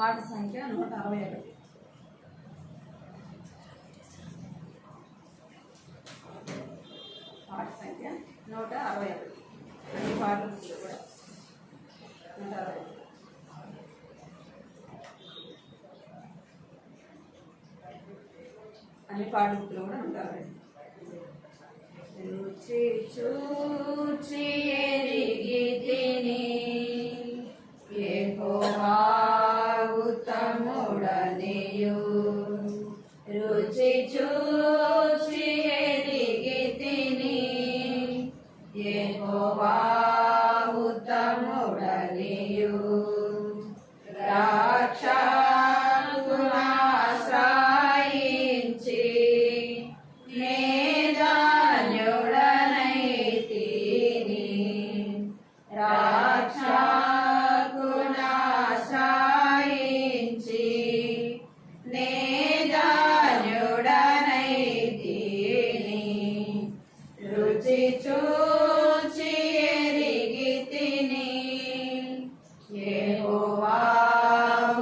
పాట సంఖ్య 161. పాట సంఖ్య 161. అన్ని పాటలు కూడా 161. అన్ని పాటలు కూడా 161. రుచి చూచి ఎరిగితిని యెహోవా ఉత్తముడనియు. రుచి చూచి ఎరిగితిని యెహోవా ఉత్తముడనియు. ద్రాక్షారసాయించి రుచి చూచి ఎరిగితిని యెహోవా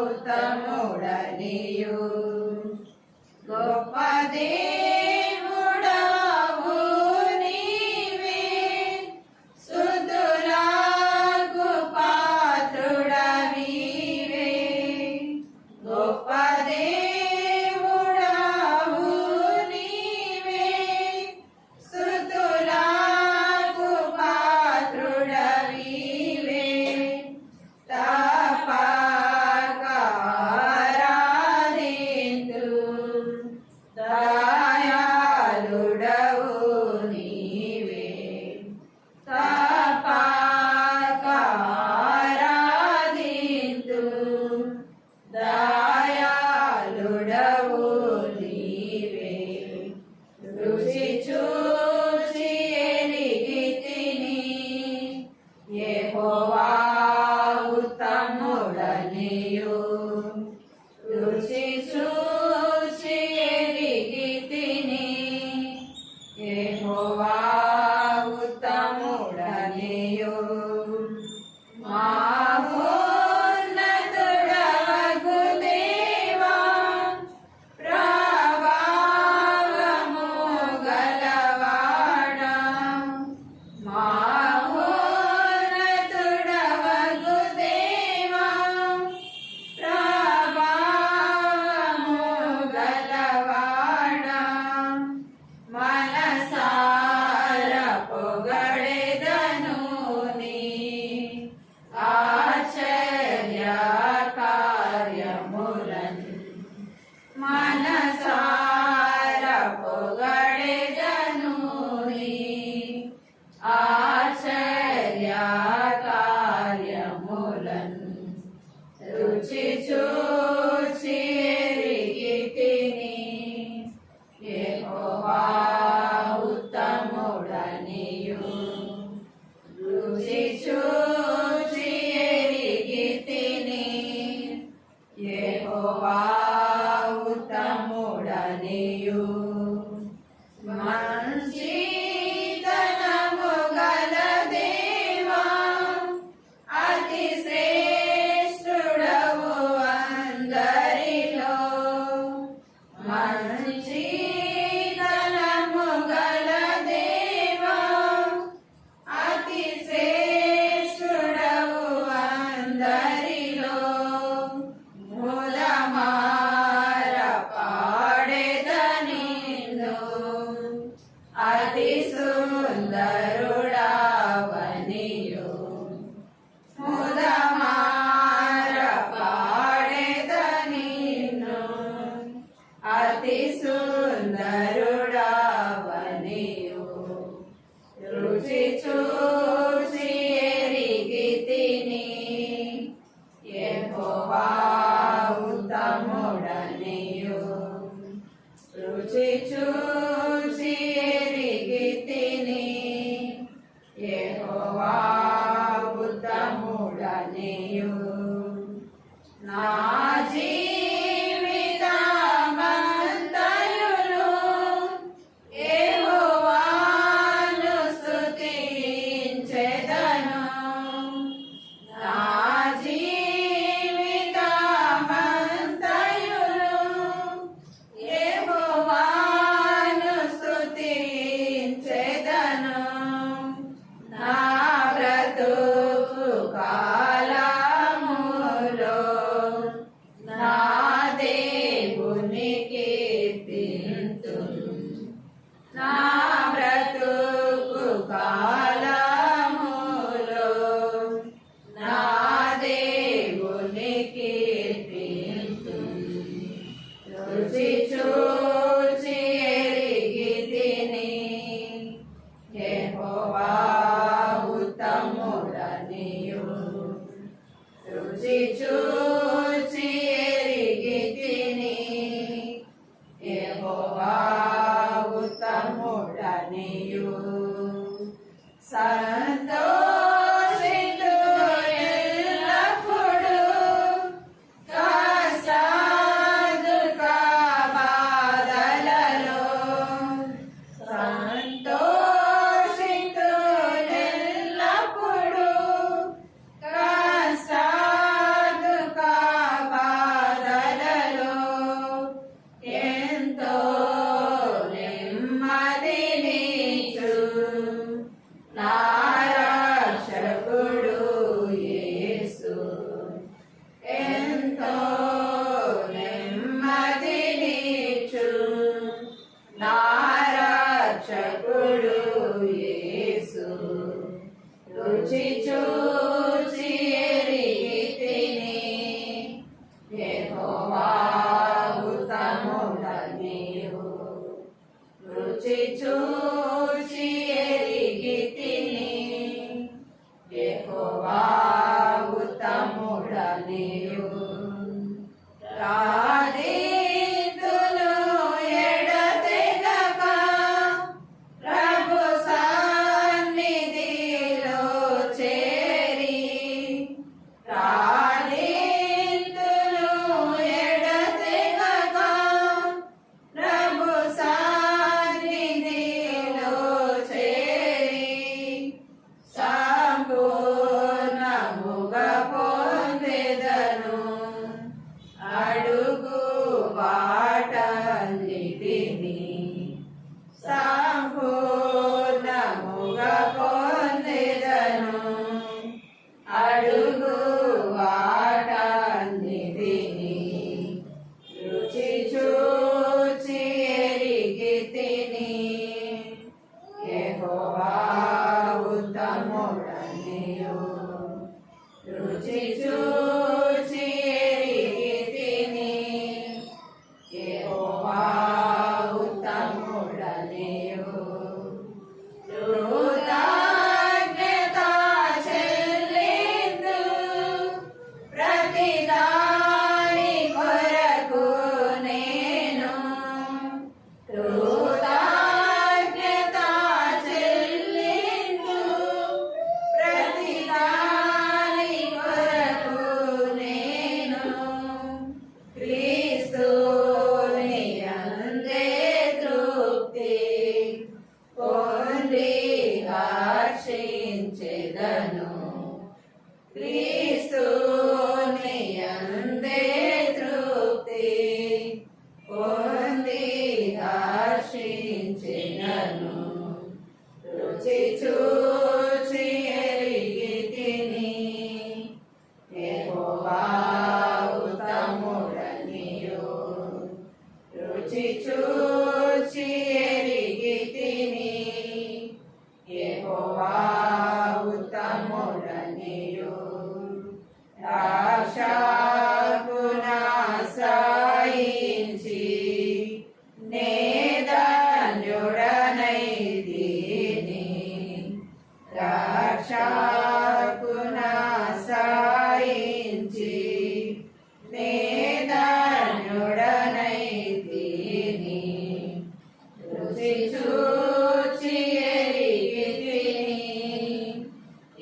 ఉత్తముడనియు. గొప్ప దేవుడవు నీవే, స్తుతులకు పాత్రుడవీవే. గొప్ప దేవుడవు నీవే, స్తుతులకు పాత్రుడవీవే. తప్పక ఆరాధింతురు, దయాళుడవు నీవే. తప్పక ఆరాధింతురు, దయాళుడవు నీవే. రుచి చూచి ఎరిగితిని యెహోవా ఉత్తముడనియు. రుచి చూచి ఎరిగితిని యెహోవా ఉత్తముడనియు. మహోన్నతుడవగు దేవా, ప్రభావము గలవాడా. మహోన్నతుడవగు దేవా, ప్రభావము గలవాడా. మనసార పొగడెదను నీ ఆశ్చర్య కార్యములను. మనసార పొగడెదను నీ ఆశ్చర్య కార్యములను. రుచి చూచి ఎరిగితిని యెహోవా ఉత్తముడనియు. రుచి చూచి ఎరిగితిని యెహోవా ఉత్తముడనియు. మంచితనము గల దేవా, అతి శ్రేష్ఠుడవు అందరిలో. మంచితనము గల దేవా, అతి శ్రేష్ఠుడవు అందరిలో. మూలమార పాడెదనిన్ను, అతి సుందరుడవనియు. మూలమార పాడెదనిన్ను, అతి సుందరుడవనియు. రుచి చూచి ఎరిగితిని యెహోవా ఉత్తముడనియు. రుచి చూచి ఎరిగితిని యెహోవా ఉత్తముడనియు. నా జీవితమంతయును యెహోవాను స్తుతించెదను. యెహోవా ఉత్తముడనియు రుచి చూచి ఎరిగితిని. యెహోవా ఉత్తముడనియు సంతోషితు ఎల్లప్పుడు కష్ట దుఃఖ బాధలలో. సంతోషితు ఎల్లప్పుడు కష్ట దుఃఖ బాధలలో ఎంతో నెమ్మదినిచ్చు నా రక్షకుడు యేసు. ఎంతో నెమ్మదినిచ్చు నా రక్షకుడు యేసు. రుచి చూచి ఎరిగితిని. యెహోవా ఉత్తముడనియు రుచి చూచి ఎరిగితిని. యెహోవా ఉత్తముడనియు ప్రార్థితును ఎడతెగక ప్రభు సన్నిధిలో చేరి. ప్రార్థితును ఎడతెగక ప్రభు సన్నిధిలో చేరి సంపూర్ణముగా పొందెదను. అడుగు వాటన్నిటిని సంపూర్ణముగా పొందెదను. అడుగు వాటన్నిటిని రుచి చూచి ఎరిగితిని. యెహోవా ఉత్తముడనియు రుచి చూచి ఎరిగితిని. యెహోవా ఉత్తముడనియు కృతజ్ఞత చెల్లింతు ప్రతిదాని కొరకు నేను. కృతజ్ఞత చెల్లింతు ప్రతిదాని కొరకు నేను. క్రీస్తుని యందే తృప్తి పొంది హర్షించెదను. క్రీస్తుని యందే తృప్తి పొంది హర్షించెదను. రుచి చూచి ఎరిగితిని. యెహోవా ఉత్తముడనియు రుచి చూచి ఎరిగితిని. యెహోవా ఉత్తముడనియు రక్షకునాశ్రయించి నే ధన్యుడనైతిని. రక్షకునాశ్రయించి నే ధన్యుడనైతిని. రుచి చూచి ఎరిగితిని.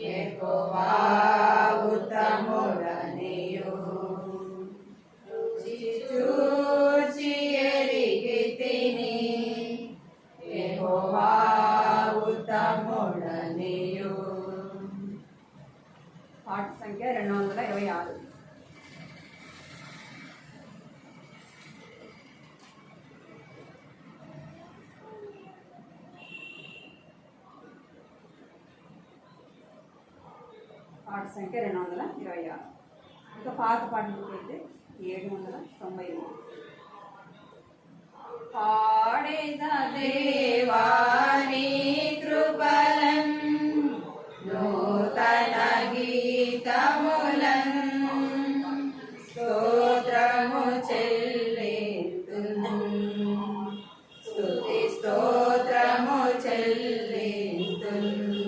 యెహోవా ఉత్తముడనియు రుచి చూచి ఎరిగితిని. యెహోవా ఉత్తముడనియు. పాట సంఖ్య 226. పాట సంఖ్య 226. ఇంకా పాత పాటలకు అయితే 793. పాడేద దేవాని కృపలం నూతన గీతములం స్తోత్రము చెల్లింతును. స్తుతి స్తోత్రము చెల్లింతును.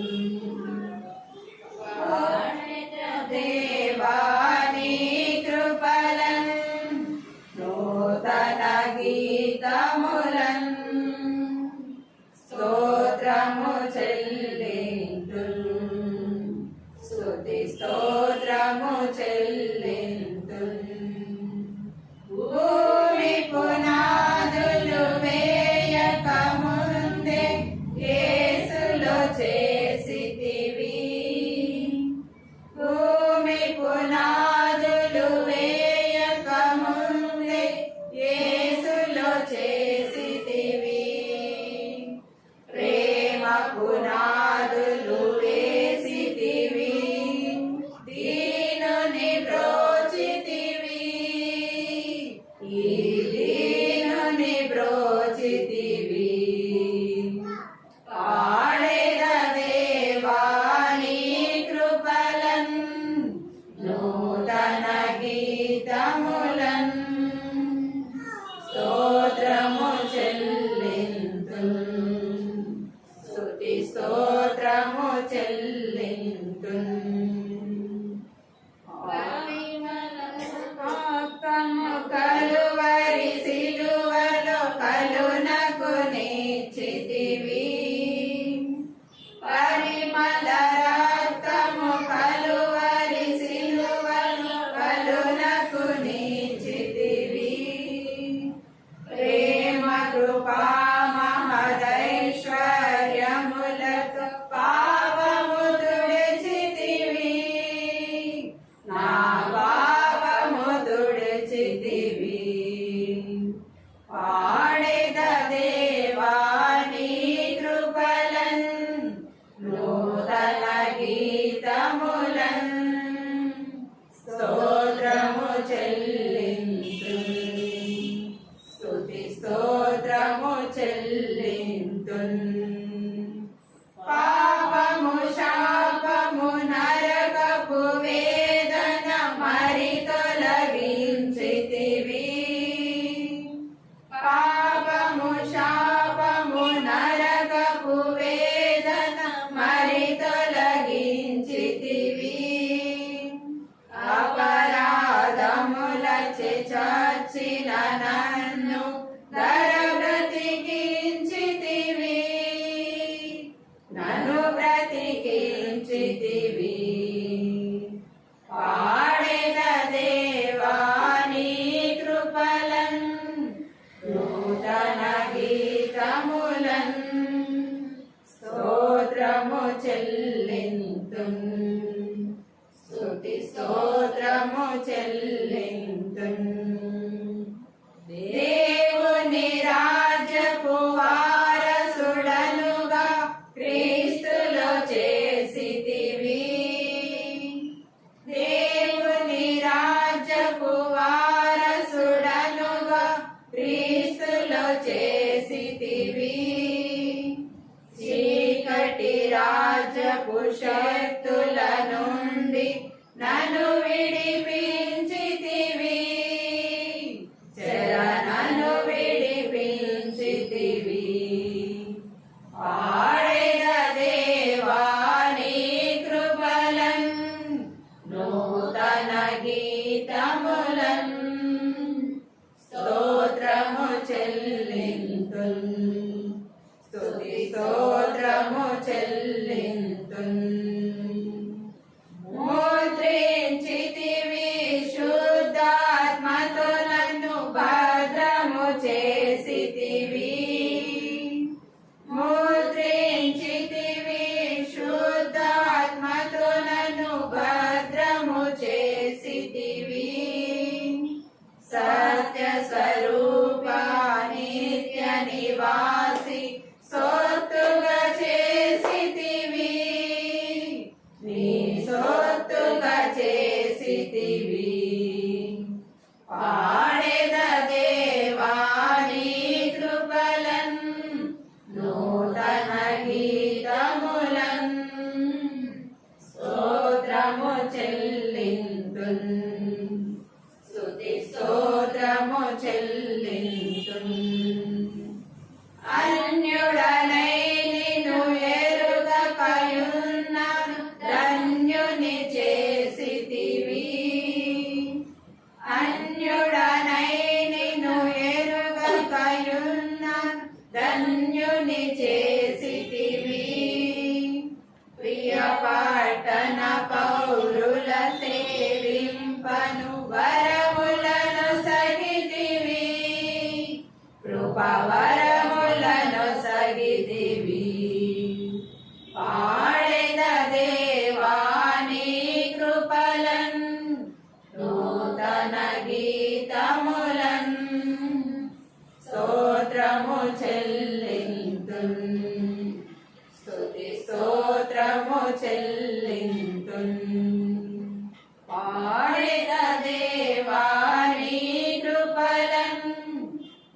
స్తోత్రము చెల్లింతును స్తుతి స్తోత్రము చెల్లింతును భూమి పునాదులు వేయక ముందే యేసులో చేసితివి భూమి పునాదులు వేయక ముందే యేసులో చేసితివి ప్రేమ పునాదులు వేసితివి దీనుని బ్రోచితివి ఈ దీనుని బ్రోచితివి పాడెద దేవా నీ కృపలన్ నూతన గీతములన్ స్తోత్రము చెల్లింతును స్తుతి స్తోత్రము చెల్లింతును ఆత్మము కలువరి సిలువలో కలునకు నీచితివి పరిమళ రక్తము కలువరి సిలువలో కలునకు నీచితివి ప్రేమ కృపా మహదైశ్వర్యములతో పాపము తుడిచితివి నా పాపము తుడిచితివి పాడెద దేవా నీ కృపలన్ నూతన గీతములన్ స్తోత్రము చెల్లింతును స్తుతి స్తోత్రము చెల్లింతును పాపము శాపము నరకపు వేదన మరి తొలగించితివి పాపము శాపము నరకపు వేదన మరి తొలగించితివి అపరాధములచే చచ్చిన నన్ను ధర బ్రతికించితివి నన్ను బ్రతికించితివి పాడెద దేవా నీ కృపలన్ నూతన గీతములన్ స్తోత్రము చెల్లింతును స్తుతి స్తోత్రము చెల్లింతును దేవుని రాజ్యపు వారసుడనుగా క్రీస్తులో చేసితివి దేవుని రాజ్యపు వారసుడనుగా క్రీస్తులో చేసితివి చీకటి రాజ్యపు శక్తుల నుండి నన్ను విడిపించితివి నన్ను విడిపించితివి పాడెద దేవా నీ కృపలన్ నూతన గీతములన్ స్తోత్రము చెల్లింతును స్తుతి స్తోత్రము చెల్లింతును ముద్రించితివి శుద్ధాత్మతో నన్ను భద్రము చేసితివి ముద్రించితివి శుద్ధాత్మతో నన్ను భద్రము చేసితివి సత్య స్వరూప నిత్య నివాసి సొత్తుగా చేసితివి చెల్లింతున్ పాడెద దేవాని కృపలన్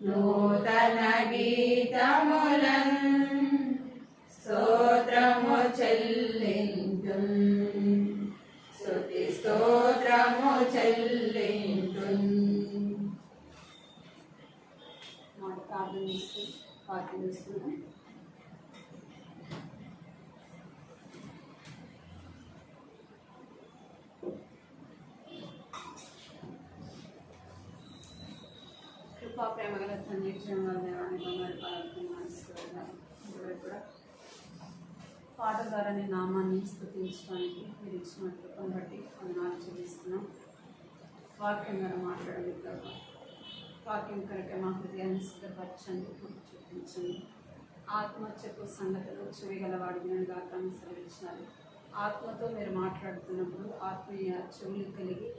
నూతన గీతములన్ స్తోత్రము చెల్లింతున్ స్తుతి స్తోత్రము చెల్లింతున్. మాట ప్రార్థన చేస్తూ వాక్యం చేస్తున్నాం. కృపా ప్రేమ గల తండ్రి క్షేమ దేవాన్ని బంగారు పాలకులు కూడా పాట ద్వారా నీ నామాన్ని స్తుతించడానికి మీరు ఇచ్చిన కృపను బట్టి వందనాలు చెల్లిస్తున్నాం. వాక్యం ద్వారా మాట్లాడండి ప్రభావ. వాక్యం కనుక మా హృదయాన్ని సిద్ధపరచండి, చూపించండి. ఆత్మ చెప్పు సంగతులు చెవిగలవాడు వినగాక సెలవిచ్చినారు. ఆత్మతో మీరు మాట్లాడుతున్నప్పుడు ఆత్మీయ చెవులు కలిగి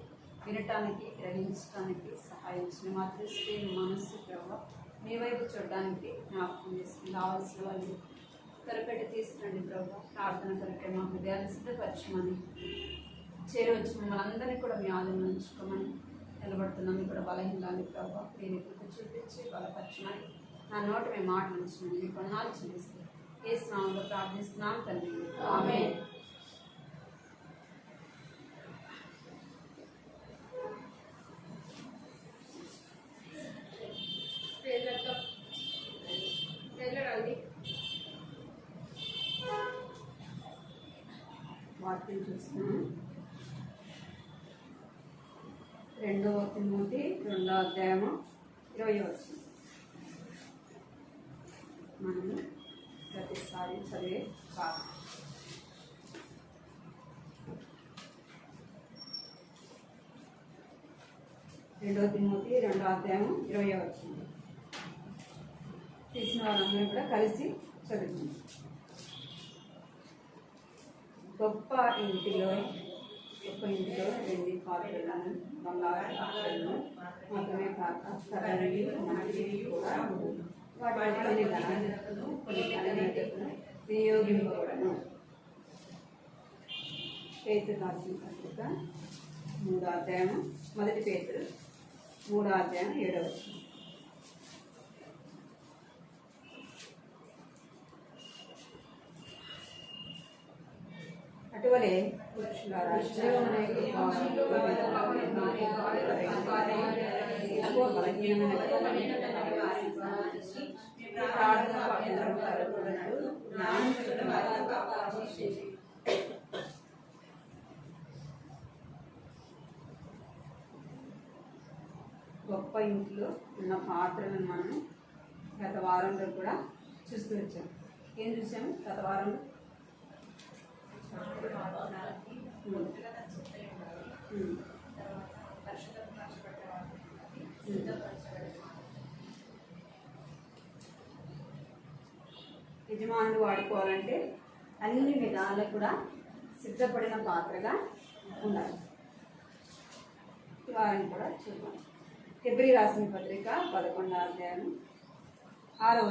వినటానికి గ్రహించడానికి సహాయం చేయండి. మా దృష్టి మనస్సు ప్రభావ మీ వైపు చూడడానికి జ్ఞాపకం చేసుకుని కావాల్సిన వాళ్ళు త్వరపెట్టి తీసుకురండి ప్రభావ. ప్రార్థన కొరకే మా హృదయాన్ని సిద్ధపరచమని చేరవచ్చు మిమ్మల్ని అందరినీ కూడా మీ ఆదరణ ఉంచుకోమని నిలబడుతున్నాం. కూడా బలహీనాన్ని ప్రభావ మీరు ఇప్పుడు చూపించి బలపరచమని నా నోటి మేము మాటలు ఉంచమని మీకు కొన్నాళ్ళు చెల్లిస్తే ఏ స్నామంలో ప్రార్థిస్తున్నాం తండ్రి. ఆమేన్. వాక్యం చూస్తున్నాం. 2 తిమోతి 2వ అధ్యాయము 20వ వచనం మనము ప్రతిసారి చదివే భాగం. తిమోతి 2వ అధ్యాయం 20వ వచనం తీసిన వాళ్ళందరూ కూడా కలిసి చదువుతుంది. గొప్ప ఇంటిలో వెండి పాత్రలను బంగారు పాత్రలను మాత్రమే కాక సరైనవి మంచివి కూడా వాటి కొన్ని ఘనతను కొన్ని ఘనతను వినియోగింపబడను. పేతురు రాసిన పత్రిక 3వ అధ్యాయం 1 పేతురు 3వ అధ్యాయం 7వ వచనం. అటువలే పురుషులారా గొప్ప ఇంట్లో ఉన్న పాత్రలను మనం గత వారంలో కూడా చూస్తూ వచ్చాం. ఏం చూసాము గత వారంలో? యజమానులు వాడుకోవాలంటే అన్ని విధాలు కూడా సిద్ధపడిన పాత్రగా ఉండాలి. వారిని కూడా చూద్దాం. హెబ్రీ రాసిన పత్రిక 11వ అధ్యాయం 6వ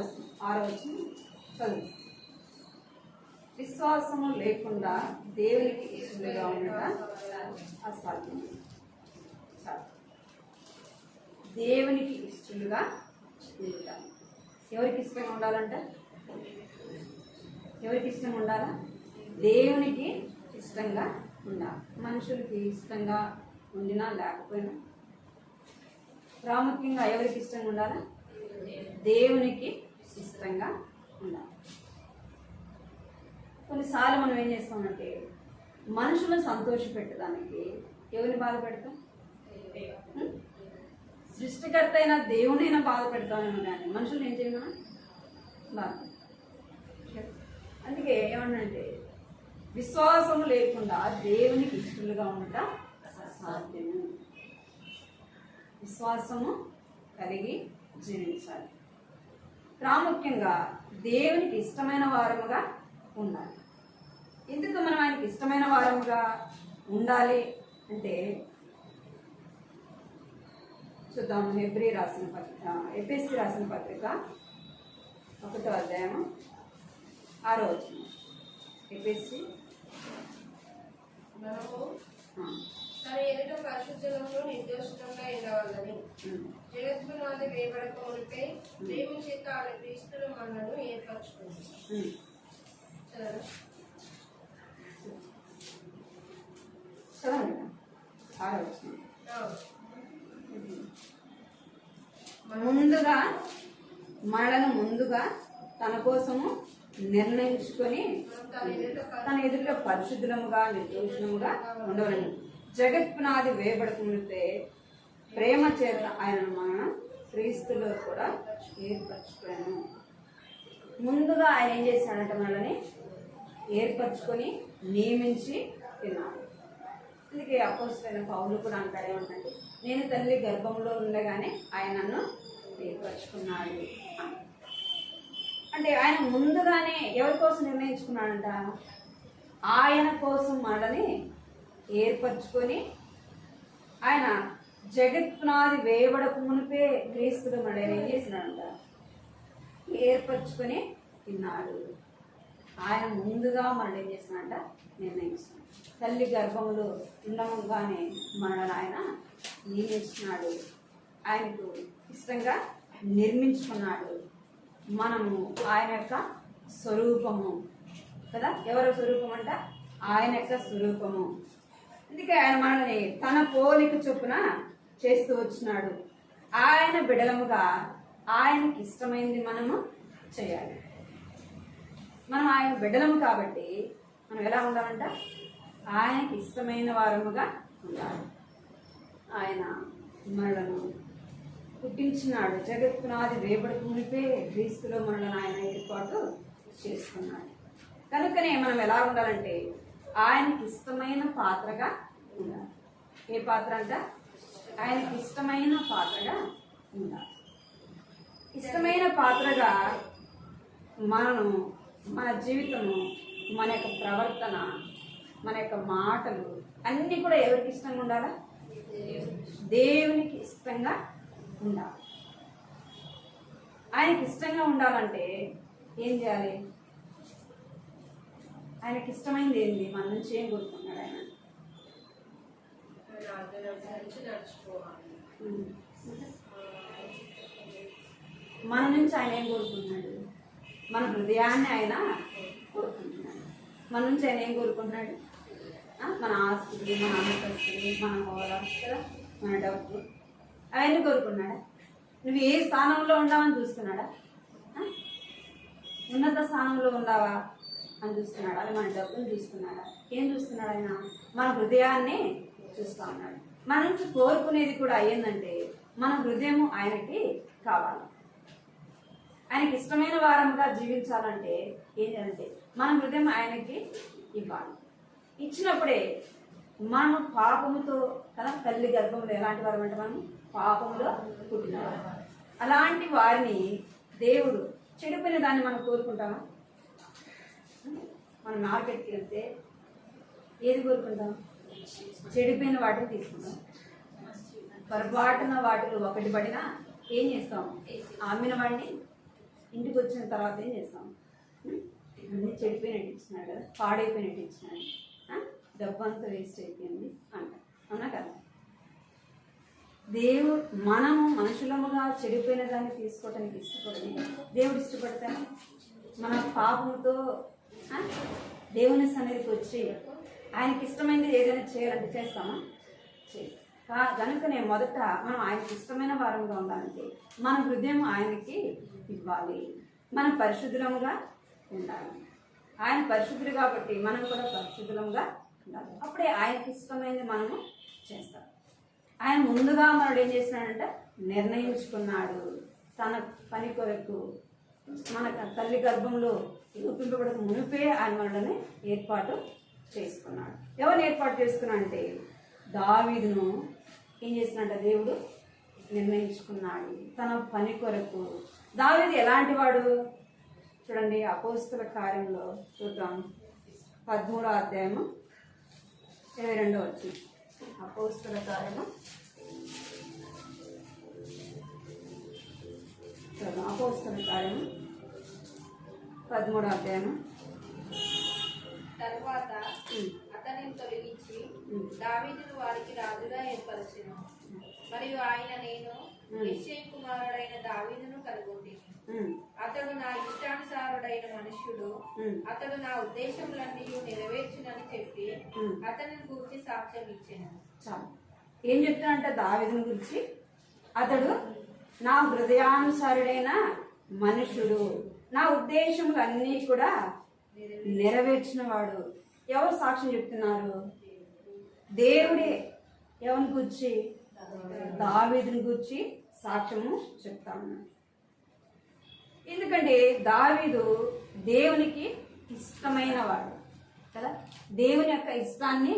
వచనం చదువు. విశ్వాసము లేకుండా దేవునికి ఇష్టలుగా ఉండటం అసాధ్యం. దేవునికి ఇష్టలుగా ఉండటం. ఎవరికి ఇష్టంగా ఉండాలంట? ఎవరికి ఇష్టంగా ఉండాలా? దేవునికి ఇష్టంగా ఉండాలి. మనుషులకి ఇష్టంగా ఉండినా లేకపోయినా ప్రాముఖ్యంగా ఎవరికి ఇష్టంగా ఉండాలా? దేవునికి ఇష్టంగా ఉండాలి. కొన్నిసార్లు మనం ఏం చేస్తామంటే మనుషులను సంతోషపెట్టడానికి ఎవరిని బాధ పెడతాం? సృష్టికర్త అయిన దేవునైనా బాధ పెడతామేమో కానీ మనుషులు ఏం చేయమా బాధ. అందుకే ఏమన్నంటే విశ్వాసము లేకుండా దేవునికి ఇష్టలుగా ఉండటం అసాధ్యము. విశ్వాసము కలిగి జీవించాలి. ప్రాముఖ్యంగా దేవునికి ఇష్టమైన వారముగా ఉండాలి. ఎందుకు మనం ఆయనకి ఇష్టమైన వారముగా ఉండాలి అంటే చూద్దాం. ఎఫెసీ రాసిన పత్రిక 1వ అధ్యాయం 6వ వచనం. ఎఫెసీ మనము తన ఎదుట పరిశుద్ధంలో నిర్దోషంగా ఉండవాలని జగత్పునాది వేయబడక మునిపై దేవుని చేత ఆయన క్రీస్తులు మనను ఏర్పరచుకుంది. ముందుగా మనలను ముందుగా తన కోసము నిర్ణయించుకొని తన ఎదుట పరిశుద్ధముగా నిర్దోషముగా ఉండవలను. జగత్పునాది వేయబడకముందే ప్రేమ చేత ఆయనను మనం క్రీస్తులో కూడా ఏర్పరచుకోను. ముందుగా ఆయన ఏం చేశాడంటే మనల్ని ఏర్పరచుకొని నియమించి తిన్నాడు. అందుకే అపోస్తలుడైన పౌలు కూడా అంటాడు, ఏమంటే నేను తల్లి గర్భంలో ఉండగానే ఆయన నన్ను ఏర్పరచుకున్నాడు. అంటే ఆయన ముందుగానే ఎవరి కోసం నిర్ణయించుకున్నాడంట? ఆయన కోసం మనల్ని ఏర్పరచుకొని ఆయన జగత్పునాది వేయబడక మునిపే క్రీస్తుడు మనల్ని ఏం చేసినాడంట? ఏర్పరచుకొని తిన్నాడు. ఆయన ముందుగా మనల్ని ఏం చేసినాడంట? నిర్ణయించినాడు. తల్లి గర్భంలో ఉండగానే మనల్ని ఆయన నియమించినాడు. ఆయనకు ఇష్టంగా నిర్మించుకున్నాడు. మనము ఆయన యొక్క స్వరూపము కదా. ఎవరి స్వరూపం అంట? ఆయన యొక్క స్వరూపము. అందుకే ఆయన మనల్ని తన పోలిక చొప్పున చేస్తూ వచ్చినాడు. ఆయన బిడలముగా ఆయనకి ఇష్టమైంది మనము చేయాలి. మనం ఆయన బిడ్డలము కాబట్టి మనం ఎలా ఉండాలంట? ఆయనకి ఇష్టమైన వారముగా ఉండాలి. ఆయన మనలను పుట్టించినాడు. జగత్పునాది వేయబడక మునిపే క్రీస్తులో మనల్ని ఆయన ఏర్పాటు చేసుకున్నాడు. కనుకనే మనం ఎలా ఉండాలంటే ఆయనకి ఇష్టమైన పాత్రగా ఉండాలి. ఏ పాత్ర అంట? ఆయనకి ఇష్టమైన పాత్రగా ఉండాలి. ఇష్టమైన పాత్రగా మనము మన జీవితము, మన యొక్క ప్రవర్తన, మన యొక్క మాటలు అన్నీ కూడా ఎవరికి ఇష్టంగా ఉండాలా? దేవునికి ఇష్టంగా ఉండాలి. ఆయనకి ఇష్టంగా ఉండాలంటే ఏం చేయాలి? ఆయనకి ఇష్టమైంది ఏంది? మన నుంచి ఏం కోరుకుంటున్నాడు ఆయన? మన నుంచి ఆయన ఏం కోరుకుంటున్నాడు? మన హృదయాన్ని ఆయన కోరుకుంటున్నాడు. మన నుంచి ఆయన ఏం కోరుకుంటున్నాడు? మన ఆస్తులు, మన అంతస్తులు, మన హోదా, మన డబ్బు అవన్నీ కోరుకున్నాడా? నువ్వు ఏ స్థానంలో ఉండావని చూస్తున్నాడా? ఉన్నత స్థానంలో ఉండావా అని చూస్తున్నాడా? అది మన డబ్బుని చూస్తున్నాడా? ఏం చూస్తున్నాడు ఆయన? మన హృదయాన్ని చూస్తూ ఉన్నాడు. మన నుంచి కోరుకునేది కూడా ఏంటంటే మన హృదయము ఆయనకి కావాలి. ఆయనకి ఇష్టమైన వారముగా జీవించాలంటే ఏం చేయాలంటే మన హృదయం ఆయనకి ఇవ్వాలి. ఇచ్చినప్పుడే మనం పాపముతో కదా, తల్లి గర్భంలో ఎలాంటి వారు అంటే మనం పాపములో పుట్టినవారు. అలాంటి వారిని దేవుడు, చెడిపోయిన దాన్ని మనం కోరుకుంటామా? మనం మార్కెట్కి వెళ్తే ఏది కోరుకుంటాం? చెడిపోయిన వాటిని తీసుకుంటాం. పొరపాటున వాటిలో ఒకటి పడినా ఏం చేస్తాం? అమ్మిన వాడిని ఇంటికి వచ్చిన తర్వాత ఏం చేస్తాం? అన్నీ చెడిపోయినట్టు ఇచ్చినాడు కదా, పాడైపోయినట్టు ఇచ్చినాడు, డబ్బంతా వేస్ట్ అయిపోయింది అంట. అవునా కదా? దేవుడు మనము మనుషులముగా చెడిపోయిన దాన్ని తీసుకోవటానికి ఇష్టపడని దేవుడు ఇష్టపడతాను. మన పాపంతో దేవుని సన్నిధికి వచ్చి ఆయనకి ఇష్టమైనది ఏదైనా చేయాలంటే చేస్తామా? కనుకనే మొదట మనం ఆయనకి ఇష్టమైన వారంగా ఉండాలంటే మన హృదయం ఆయనకి ఇవ్వాలి. మనం పరిశుద్ధులముగా ఉండాలి. ఆయన పరిశుద్ధులు కాబట్టి మనం కూడా పరిశుద్ధులముగా ఉండాలి. అప్పుడే ఆయనకి ఇష్టమైనది మనము చేస్తాం. ఆయన ముందుగా మనడు ఏం చేసినాడంటే నిర్ణయించుకున్నాడు. తన పని కొరకు మన తల్లి గర్భంలో రూపింపబడక మునిపే ఆయన మనల్ని ఏర్పాటు చేసుకున్నాడు. ఎవరిని ఏర్పాటు చేసుకున్నాడంటే దావీదును ఏం చేసినట్ట దేవుడు నిర్ణయించుకున్నాడు తన పని కొరకు. దావీదు ఎలాంటి వాడు చూడండి, అపోస్తల కార్యంలో చూద్దాం. 13వ అధ్యాయము 22వ వచనం. అపోస్తల కార్యము చూద్దాం. అపోస్తల కార్యము 13వ అధ్యాయము తరువాత అతనిని తొలగించి దావీదును వారికి రాజుగా ఏర్పరచెను. మరియు ఆయన, నేను యెష్షయి కుమారుడైన దావీదును కనుగొంటిని. అతడు నా ఇష్టానుసారుడైన మనుష్యుడు, అతడు నా ఉద్దేశములన్నీ నెరవేర్చునని చెప్పి అతనిని గురించి సాక్ష్యం ఇచ్చాను. చాలు. ఏం చెప్తానంటే దావీదుని గురించి, అతడు నా హృదయానుసారుడైన మనుషుడు, నా ఉద్దేశములు అన్నీ కూడా నెరవేర్చిన వాడు. ఎవరు సాక్ష్యం చెప్తున్నారు? దేవుడే. ఎవరిని గురించి? దావీదుని గురించి సాక్ష్యము చెప్తాను. ఎందుకంటే దావీదు దేవునికి ఇష్టమైన వాడు కదా, దేవుని యొక్క ఇష్టాన్ని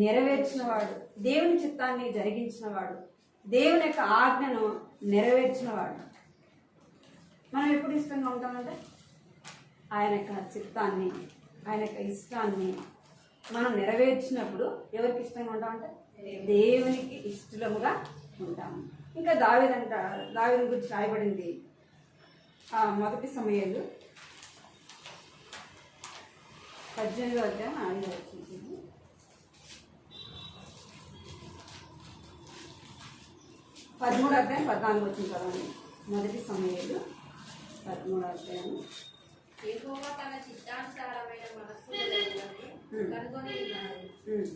నెరవేర్చిన వాడు, దేవుని చిత్తాన్ని జరిగించిన వాడు, దేవుని యొక్క ఆజ్ఞను నెరవేర్చిన వాడు. మనం ఎప్పుడు ఇష్టంగా ఉంటామంటే ఆయన యొక్క చిత్తాన్ని, ఆయన యొక్క ఇష్టాన్ని మనం నెరవేర్చినప్పుడు ఎవరికి ఇష్టంగా ఉంటామంటే దేవునికి ఇష్టముగా ఉంటాము. ఇంకా దావీదు గురించి రాయబడింది మొదటి సమయాలు 18వ అధ్యాయం 5వ వచనం. 13వ అధ్యాయం 14వ వచనం చదవండి. మొదటి సమయాలు 13వ అధ్యాయం. యెహోవా తన చిత్తానుసారమైన మనస్సును కనుగొని ఉన్నాడు.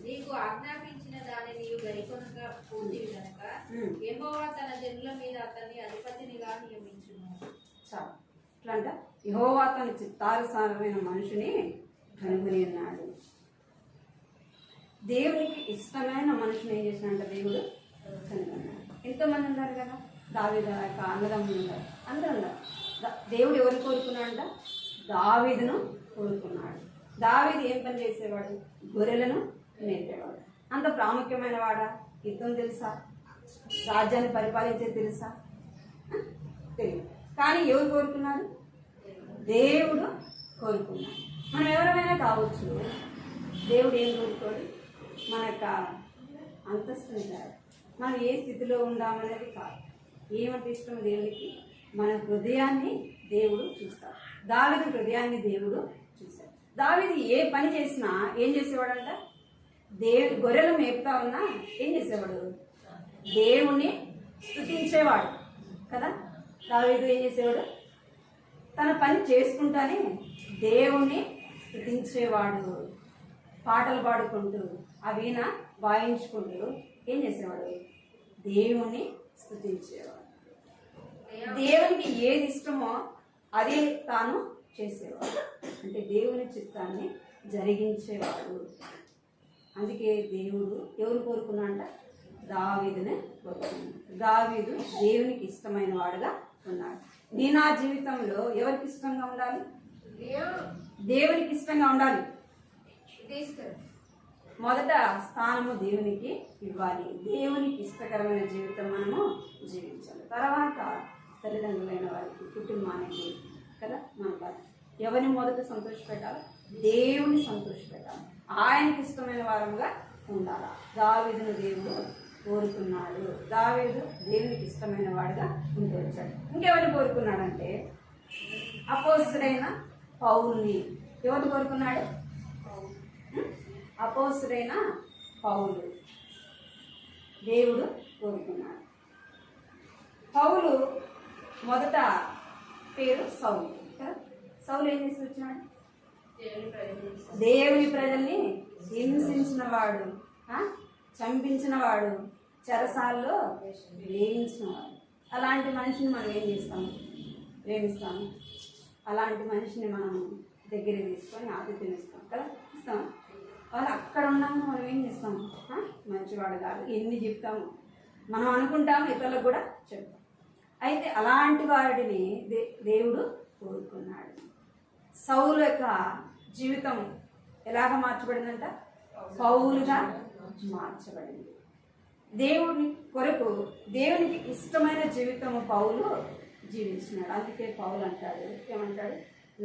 నీకు ఆజ్ఞాపించిన దాన్ని నీవు గైకొనక పోతివి గనుక యెహోవా తన జనుల మీద అతన్ని అధిపతినిగా నియమించును. చాలు. ఇట్లా అంట, యెహోవా తన చిత్తానుసారమైన మనిషిని కనుగొని ఉన్నాడు. దేవునికి ఇష్టమైన మనిషిని ఏం చేసినంట దేవుడు కనుగొన్నాడు. ఎంతోమంది ఉన్నారు కదా, దావీదు యొక్క అన్నదమ్ములు ఉన్నారు, అందరూ ఉన్నారు. దేవుడు ఎవరిని కోరుకున్నాడంట? దావీదును కోరుకున్నాడు. దావీదు ఏం పని చేసేవాడు? గొర్రెలను మేపేవాడు. అంత ప్రాముఖ్యమైన వాడా? యుద్ధం తెలుసా? రాజ్యాన్ని పరిపాలించేది తెలుసా? తెలియదు. కానీ ఎవరు కోరుకున్నారు? దేవుడు కోరుకున్నాడు. మనం ఎవరైనా కావచ్చు, దేవుడు ఏం కోరుకోడు? మన యొక్క అంతస్తుని కాదు, మనం ఏ స్థితిలో ఉందామనేది కాదు. ఏమంటే ఇష్టం దేవుడికి? మన హృదయాన్ని దేవుడు చూస్తాడు. దావీదు హృదయాన్ని దేవుడు చూశాడు. దావీదు ఏ పని చేసినా ఏం చేసేవాడంట? గొర్రెలు మేపుతా ఉన్నా ఏం చేసేవాడు? దేవుణ్ణి స్తుతించేవాడు కదా. దావీదు ఏం చేసేవాడు? తన పని చేసుకుంటానే దేవుణ్ణి స్తుతించేవాడు. పాటలు పాడుకుంటూ, ఆ వీణ వాయించుకుంటూ ఏం చేసేవాడు? దేవుణ్ణి స్తుతించేవాడు. దేవునికి ఏది ఇష్టమో అదే తాను చేసేవాడు. అంటే దేవుని చిత్తాన్ని జరిగించేవాడు. అందుకే దేవుడు ఎవరు కోరుకున్నాడంట? దావీదునే కోరుకున్నాడు. దావీదు దేవునికి ఇష్టమైన వాడుగా ఉన్నాడు. నా జీవితంలో ఎవరికి ఇష్టంగా ఉండాలి? దేవునికి ఇష్టంగా ఉండాలి. మొదట స్థానము దేవునికి ఇవ్వాలి. దేవునికి ఇష్టకరమైన జీవితం మనము జీవించాలి. తర్వాత తల్లిదండ్రులైన వారికి, కుటుంబానికి కదా, మన ఎవరిని మొదట సంతోషపెట్టాలి? దేవుని సంతోషపెట్టాలి. ఆయనకి ఇష్టమైన వారముగా ఉండాలి. దావీదును దేవుడు కోరుకున్నాడు. దావీదు దేవునికి ఇష్టమైన వాడుగా ఉండి వచ్చాడు. ఇంకెవరిని కోరుకున్నాడంటే అపోస్తుడైన పౌలుని. ఎవరిని కోరుకున్నాడు? అపోస్తుడైన పౌలు దేవుడు కోరుకున్నాడు. పౌలు మొదట పేరు సౌలు కదా. సౌలు ఏం చేసి వచ్చినాడు? దేవుని ప్రజల్ని హింసించిన వాడు, చంపించిన వాడు, చెరసాల్లో వేయించిన వాడు. అలాంటి మనిషిని మనం ఏం చేస్తాము? ప్రేమిస్తాము. అలాంటి మనిషిని మనం దగ్గర తీసుకొని ఆతిథ్యం ఇస్తాం కదా, ఇస్తాము. వాళ్ళు అక్కడ ఉన్నాము, మనం ఏం చేస్తాము? మంచివాడు కాదు ఎన్ని చెప్తాము, మనం అనుకుంటాము, ఇతరులకు కూడా చెప్తాం. అయితే అలాంటి వాడిని దేవుడు కోరుకున్నాడు. సౌలు యొక్క జీవితం ఎలాగ మార్చబడిందంట? పౌలుగా మార్చబడింది. దేవుని కొరకు దేవునికి ఇష్టమైన జీవితము పౌలు జీవించినాడు. అందుకే పౌలు అంటాడు, ఏమంటాడు?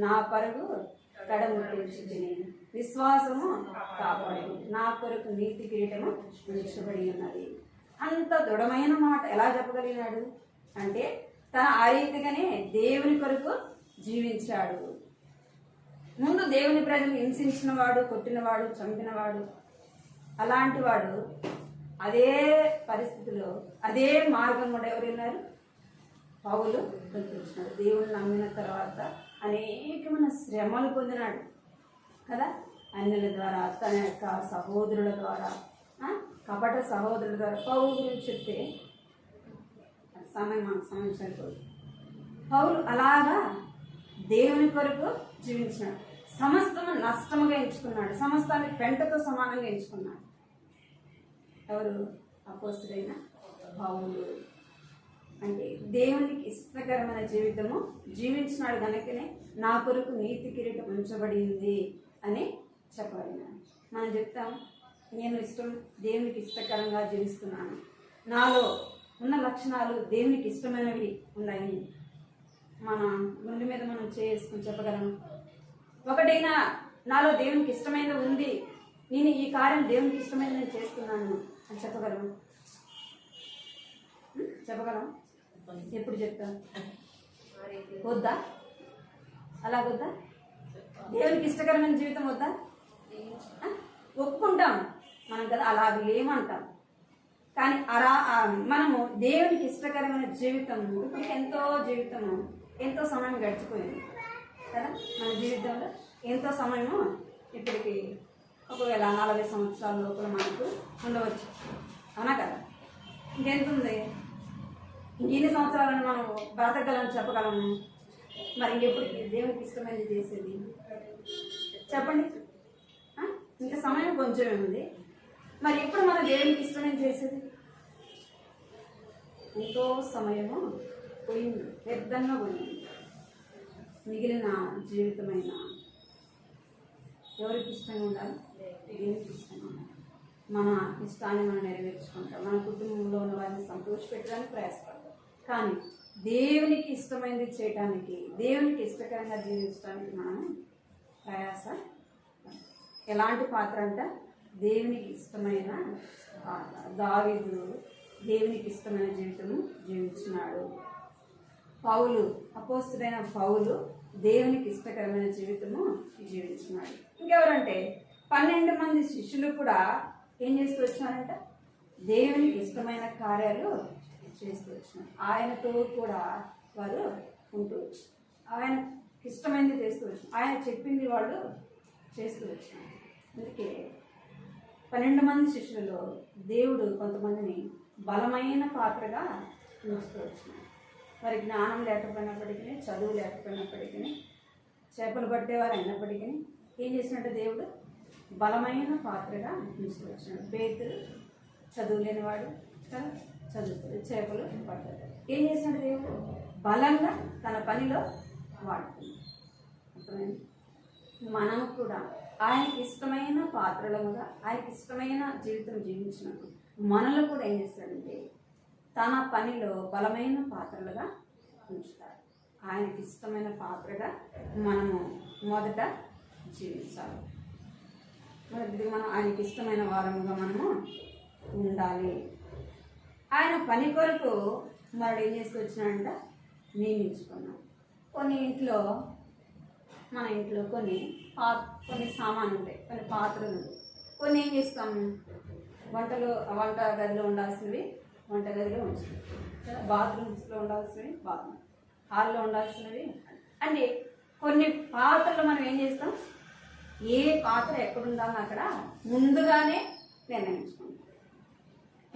నా పరుగు కడముట్టించి తిని విశ్వాసము కాపాడు, నా కొరకు నీతి కిరీటము ఉంచబడి ఉన్నది. అంత దృఢమైన మాట ఎలా చెప్పగలిగినాడు అంటే తన ఆ రీతిగానే దేవుని కొరకు జీవించాడు. ముందు దేవుని ప్రజలు హింసించిన వాడు, కొట్టినవాడు, చంపినవాడు, అలాంటి వాడు అదే పరిస్థితిలో అదే మార్గం కూడా ఎవరు ఉన్నారు? పౌలు కల్పించినాడు. దేవుని నమ్మిన తర్వాత అనేకమైన శ్రమలు పొందినాడు కదా, అన్యుల ద్వారా, తన యొక్క సహోదరుల ద్వారా, కపట సహోదరుల ద్వారా. పౌలు గురించి చెప్తే సమయం సరిపోదు. పౌలు అలాగా దేవుని కొరకు జీవించినాడు. సమస్తము నష్టముగా ఎంచుకున్నాడు, సమస్తాన్ని పెంటతో సమానంగా ఎంచుకున్నాడు. ఎవరు? అపోస్తలుడైన పౌలు. అంటే దేవునికి ఇష్టకరమైన జీవితము జీవించినాడు కనుకనే నా కొరకు నీతి కిరీటం ఉంచబడింది అని చెప్పబడినాడు. మనం చెప్తాం, నేను దేవునికి ఇష్టకరంగా జీవిస్తున్నాను, నాలో ఉన్న లక్షణాలు దేవునికి ఇష్టమైనవి ఉన్నాయి. మన గుండె మీద మనం చేసుకుని చెప్పగలను. ఒకటైనా నాలో దేవునికి ఇష్టమైనది ఉంది, నేను ఈ కార్యం దేవునికి ఇష్టమైనది నేను చేస్తున్నాను అని చెప్పగలను. చెప్పగలం? ఎప్పుడు చెప్తాం? వద్దా? అలా వద్దా? దేవునికి ఇష్టకరమైన జీవితం వద్దా? ఒప్పుకుంటాం మనం కదా, అలా లేమంటాం. కానీ అలా మనము దేవునికి ఇష్టకరమైన జీవితము, ఇప్పుడు ఎంతో సమయం గడిచిపోయింది కదా మన జీవితంలో. ఎంతో సమయము ఇప్పటికి ఒకవేళ 40 సంవత్సరాల లోపల మనకు ఉండవచ్చు, అవునా కదా? ఇంకెంత ఉంది? ఇంకెన్ని సంవత్సరాలను మనం బ్రతకగలని చెప్పగలము? మరి ఇంకెప్పుడు దేవునికి ఇష్టమైనది చేసేది చెప్పండి. ఇంకా సమయం కొంచెమే ఉంది. మరి ఎప్పుడు మనం దేవునికి ఇష్టమైనది చేసేది? ఎంతో సమయము పోయింది, వ్యర్థంగా పోయింది. మిగిలిన జీవితమైన ఎవరికి ఇష్టంగా ఉండాలి? దేవునికి ఇష్టంగా ఉండాలి. మన ఇష్టాన్ని మనం నెరవేర్చుకుంటాం, మన కుటుంబంలో ఉన్న వారిని సంతోషపెట్టడానికి ప్రయాసపడతాం. కానీ దేవునికి ఇష్టమైనది చేయడానికి, దేవునికి ఇష్టకరంగా జీవించడానికి మనం ప్రయాస. ఎలాంటి పాత్ర అంట? దేవునికి ఇష్టమైన పాత్ర. దావీదు దేవునికి ఇష్టమైన జీవితము జీవించినాడు. పౌలు, అపోస్తలుడైన పౌలు దేవునికి ఇష్టకరమైన జీవితము జీవించినాడు. ఇంకెవరంటే 12 మంది శిష్యులు కూడా ఏం చేస్తూ వచ్చినారంట? దేవునికి ఇష్టమైన కార్యాలు చేస్తూ వచ్చినారు. ఆయనతో కూడా వారు ఉంటూ వచ్చారు, ఆయనకి ఇష్టమైనది చేస్తూ వచ్చారు, ఆయన చెప్పింది వాళ్ళు చేస్తూ వచ్చినారు. అందుకే 12 మంది శిష్యులలో దేవుడు కొంతమందిని బలమైన పాత్రగా ఉంచుతూ వచ్చినాడు. వారి జ్ఞానం లేకపోయినప్పటికీ, చదువు లేకపోయినప్పటికీ, చేపలు పట్టేవారు అయినప్పటికీ ఏం చేసినట్టు దేవుడు బలమైన పాత్రగా ఉంచుతూ వచ్చినాడు. పేతురు చదువు లేనివాడు కదా, చదువుతాడు, చేపలు పడతాడు. ఏం చేసినట్టు దేవుడు బలంగా తన పనిలో వాడుతుంది. అర్థమైంది? మనం కూడా ఆయనకి ఇష్టమైన పాత్రలుగా, ఆయనకి ఇష్టమైన జీవితం జీవించినప్పుడు మనలో కూడా ఏం చేస్తాడంటే తన పనిలో బలమైన పాత్రలుగా ఉంచుతాడు. ఆయనకి ఇష్టమైన పాత్రగా మనము మొదట జీవించాలి. మనం ఆయనకి ఇష్టమైన వారముగా మనము ఉండాలి. ఆయన పని కొరకు మరి ఏం చేస్తూ వచ్చినాడంట? నియమించుకున్నాం. మన ఇంట్లో కొన్ని సామాన్లు ఉంటాయి, కొన్ని పాత్రలు ఉంటాయి. కొన్ని ఏం చేస్తాము? వంట గదిలో ఉండాల్సినవి వంట గదిలో ఉంచుతాం, బాత్రూమ్స్లో ఉండాల్సినవి బాత్రూమ్, హాల్లో ఉండాల్సినవి. అంటే కొన్ని పాత్రలు మనం ఏం చేస్తాం? ఏ పాత్ర ఎక్కడ ఉండాలని అక్కడ ముందుగానే నిర్ణయించుకుంటాం.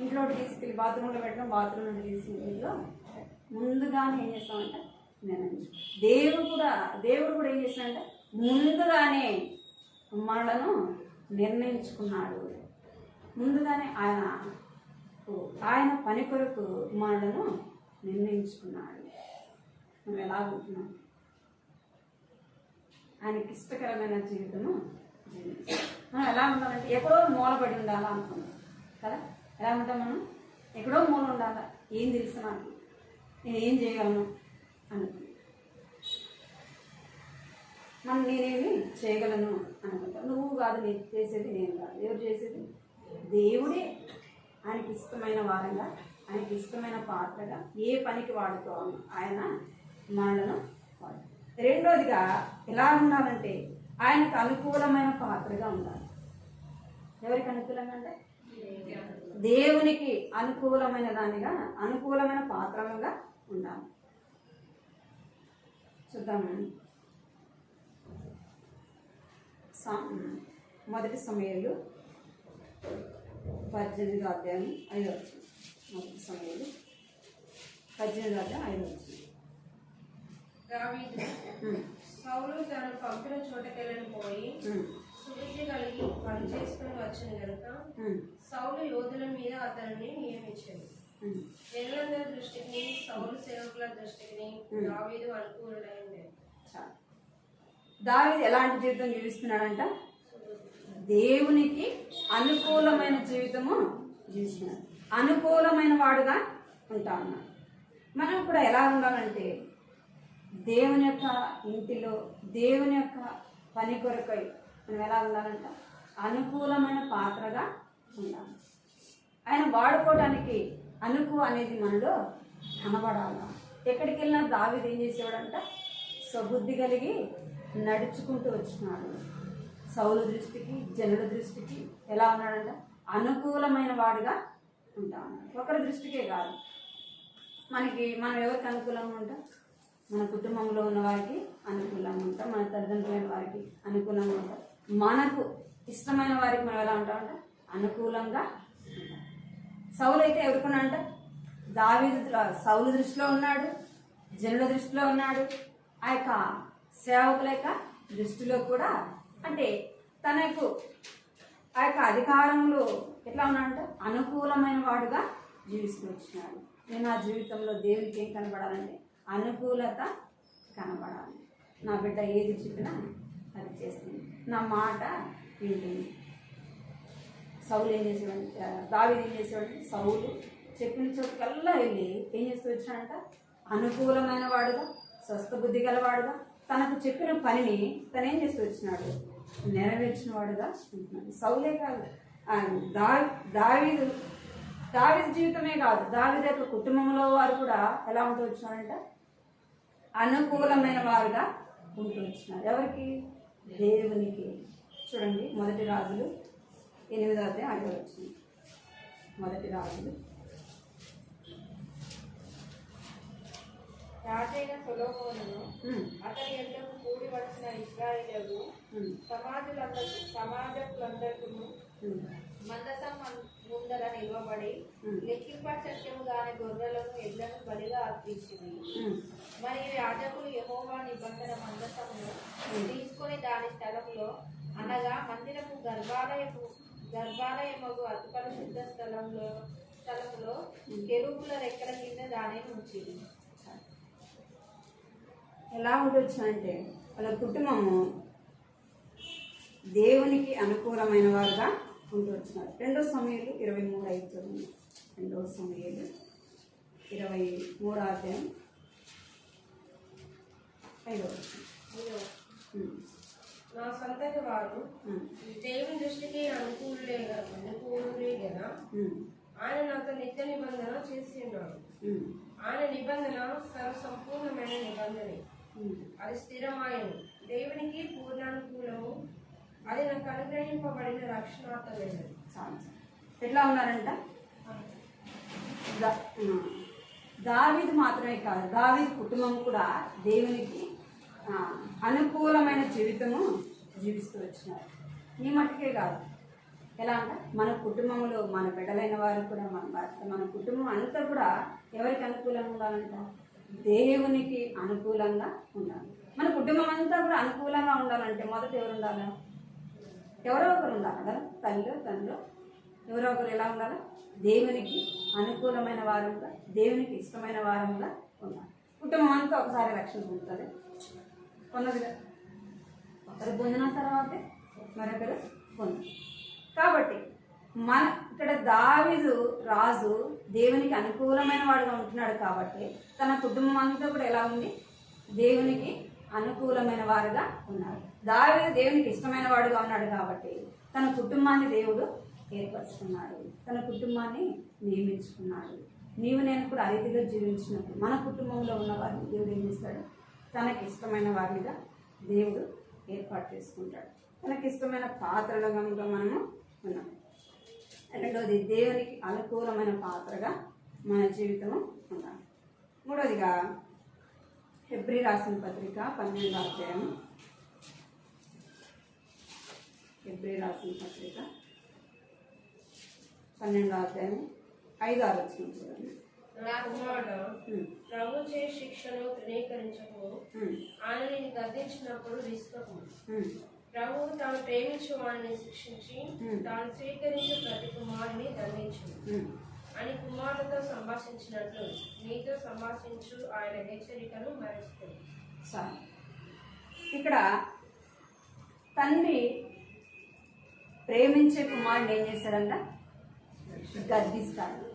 ఇంట్లో తీసుకెళ్ళి బాత్రూంలో పెట్టడం, బాత్రూమ్ నుండి తీసుకెళ్ళి ఇంట్లో ముందుగానే ఏం చేస్తామంటే నిర్ణయించుకుంటాం. దేవుడు కూడా ఏం చేస్తాడంటే ముందుగానే మనలను నిర్ణయించుకున్నాడు. ముందుగానే ఆయన పని కొరకు మనలను నిర్ణయించుకున్నాడు. మనం ఎలా ఉంటున్నాం? ఆయనకి ఇష్టకరమైన జీవితము జీవించాలి. మనం ఎలా ఉండాలంటే ఎక్కడో మూలపడి ఉండాలా అనుకుంటాం కదా. ఎలా ఉంటాం మనం? ఎక్కడో మూల ఉండాలా, ఏం తెలుసు నాకు, నేనేం చేయగలను అనుకుంటాం. నేనేమి చేయగలను అనుకుంటాం. నువ్వు కాదు, నేను చేసేది, నేను కాదు. ఎవరు చేసేది? దేవుడే. ఆయనకి ఇష్టమైన వారంగా, ఆయనకి ఇష్టమైన పాత్రగా ఏ పనికి వాడుకోవాలి ఆయన మనలను వాడు. రెండోదిగా ఎలా ఉండాలంటే ఆయనకు అనుకూలమైన పాత్రగా ఉండాలి. ఎవరికి అనుకూలంగా అంటే దేవునికి అనుకూలమైన దానిగా, అనుకూలమైన పాత్రలుగా ఉండాలి. చూద్దాము. మొదటి సమయాలు 18వ అధ్యాయం 5వ వచనం. మొదటి సమయాలు 18వ అధ్యాయం 5వ వచనం. దావీదు సౌలు తను పంపిన చోటకెళ్ళని పోయి సుబుద్ధి కలిగి పని చేసుకుని వచ్చిన గనుక సౌలు యోధుల మీద అతనిని నియమించాడు. జనులందరి దృష్టికి, సౌలు సేవకుల దృష్టికి దావీదు అనుకూలుడైంది. దావీదు ఎలాంటి జీవితం జీవిస్తున్నాడంట? దేవునికి అనుకూలమైన జీవితము జీవిస్తున్నాడు. అనుకూలమైన వాడుగా ఉంటా ఉన్నాడు. మనం కూడా ఎలా ఉండాలంటే దేవుని యొక్క ఇంటిలో, దేవుని యొక్క పని కొరకై మనం ఎలా ఉండాలంట? అనుకూలమైన పాత్రగా ఉండాలి. ఆయన వాడుకోవడానికి అనేది మనలో కనబడాలి. ఎక్కడికి వెళ్ళినా దావీదు ఏం చేసేవాడంట? స్వబుద్ధి కలిగి నడుచుకుంటూ వచ్చినాడు. సౌలు దృష్టికి, జనుల దృష్టికి ఎలా ఉన్నాడంట? అనుకూలమైన వాడిగా ఉంటా ఉన్నాడు. ఒకరి దృష్టికే కాదు, మనం ఎవరికి అనుకూలంగా ఉంటాం? మన కుటుంబంలో ఉన్న వారికి అనుకూలంగా ఉంటాం, మన తల్లిదండ్రులైన వారికి అనుకూలంగా ఉంటాం, మనకు ఇష్టమైన వారికి మనం ఎలా ఉంటామంట? అనుకూలంగా ఉంటాం. సౌలు అయితే ఎవరుకున్నాడంట? సౌలు దృష్టిలో ఉన్నాడు, జనుల దృష్టిలో ఉన్నాడు, ఆ యొక్క సేవకుల యొక్క దృష్టిలో కూడా. అంటే తనకు ఆ యొక్క అధికారంలో ఎట్లా ఉన్నాడంటే అనుకూలమైన వాడుగా జీవిస్తూ వచ్చినాడు. నేను నా జీవితంలో దేవునికి ఏం కనబడాలంటే అనుకూలత కనబడాలి. నా బిడ్డ ఏది చెప్పినా అది చేస్తుంది, నా మాట వింటుంది. సౌలు ఏం చేసేవాడంటే, దావీదు ఏం చేసేవాడంటే సౌలు చెప్పిన చోటుకల్లా వెళ్ళి ఏం చేస్తూ వచ్చినాడంట? అనుకూలమైన వాడుగా, స్వస్థ బుద్ధి గలవాడుగా, తనకు చెప్పిన పనిని తను ఏం చేస్తూ వచ్చినాడు? నెరవేర్చిన వాడుగా ఉంటున్నాడు. సౌలే కాదు, దావీదు జీవితమే కాదు, దావీదు యొక్క కుటుంబంలో వారు కూడా ఎలా ఉంటూ వచ్చినారంట? అనుకూలమైన వారుగా ఉంటూ వచ్చినారు. ఎవరికి? దేవునికి. చూడండి, మొదటి రాజులు 8వ అధ్యాయం 5వ వచనం. మొదటి రాజులు. రాజైన సొలొమోనును అతని యొద్దకు కూడి వచ్చిన ఇశ్రాయేలు సమాజకులందరికీ మందసం ముందర నిలవబడి లెక్కింపశక్యము గాని గొర్రెలను, ఎడ్లను బలిగా అర్పించింది. మరియు యాజకులు యెహోవా నిబంధన మందసమును తీసుకొని దాని స్థలములో, అనగా మందిరపు గర్భాలయమగు అతి పరిశుద్ధ స్థలములో కెరూబుల రెక్కల కింద దానిని ఉంచింది. ఎలా ఉండొచ్చునంటే వాళ్ళ కుటుంబము దేవునికి అనుకూలమైన వారుగా ఉంటూ వచ్చినారు. 2వ సమయాలు 23:5. 2వ సమయాలు 23వ అధ్యాయం 5వ వచనం. నా సంతతి వారు దేవుని దృష్టికి అనుకూలులే కదా, ఆయన నాతో నిత్య నిబంధన చేసి ఉన్నాడు. ఆయన నిబంధన సర్వసంపూర్ణమైన నిబంధన, అది స్థిరమాయను, దేవునికి పూర్ణానుకూలము, అది నాకు అనుగ్రహింపబడిన రక్షణార్థమైనది. ఎట్లా ఉన్నారంట? దావీదు మాత్రమే కాదు, దావీదు కుటుంబం కూడా దేవునికి అనుకూలమైన జీవితము జీవిస్తూ వచ్చినారు. ఈ మట్టుకే కాదు, ఎలా అంటే మన కుటుంబంలో మన బిడ్డలైన వారు కూడా, మన కుటుంబం అంతా కూడా ఎవరికి అనుకూలంగా ఉండాలంట? దేవునికి అనుకూలంగా ఉండాలి. మన కుటుంబం అంతా కూడా అనుకూలంగా ఉండాలంటే మొదట ఎవరు ఉండాలి? ఎవరో ఒకరు ఉండాలి కదా. తండ్రి ఎవరో ఒకరు ఎలా ఉండాలి? దేవునికి అనుకూలమైన వారంగా, దేవునికి ఇష్టమైన వారంగా ఉండాలి. కుటుంబం అంతా ఒకసారి రక్షణ పొందుతుంది, పొందదుగా. ఒకరు పొందిన తర్వాతే మరొకరు పొందారు. కాబట్టి ఇక్కడ దావీదు రాజు దేవునికి అనుకూలమైన వాడుగా ఉంటున్నాడు కాబట్టి తన కుటుంబం అంతా కూడా ఎలా ఉంది? దేవునికి అనుకూలమైన వారుగా ఉన్నారు. దావీదు దేవునికి ఇష్టమైన వాడుగా ఉన్నాడు కాబట్టి తన కుటుంబాన్ని దేవుడు ఏర్పరచుకున్నాడు, తన కుటుంబాన్ని నియమించుకున్నాడు. నీవు నేను కూడా ఆ రీతిగా జీవించినప్పుడు మన కుటుంబంలో ఉన్న వారిని దేవుడు ఏం చేస్తాడు? తనకి ఇష్టమైన వారిగా దేవుడు ఏర్పాటు చేసుకుంటాడు. తనకి ఇష్టమైన పాత్రలో కనుక మనము ఉన్నాం. రెండవది, దేవునికి అనుకూలమైన పాత్రగా మన జీవితము ఉండాలి. మూడవదిగా హెబ్రీ రాసిన పత్రిక 12వ అధ్యాయం. హెబ్రీ రాసిన పత్రిక 12వ అధ్యాయం 5-6 వచనం చూడండి. నా కుమారుడు ప్రభు చే శిక్షను తృణీకరించకు, ఆయన నేను గద్దించినప్పుడు విసుకకు. ప్రభువు తాను ప్రేమించు వాడిని శిక్షించి తాను స్వీకరించే ప్రతి కుమారుని దండించు అని కుమారులతో సంభాషించినట్లు నీతో సంభాషించు ఆయన హెచ్చరికను మరచిపోయి. సార్, ఇక్కడ తండ్రి ప్రేమించే కుమారుని ఏం చేస్తాడంట? గద్దిస్తాడు,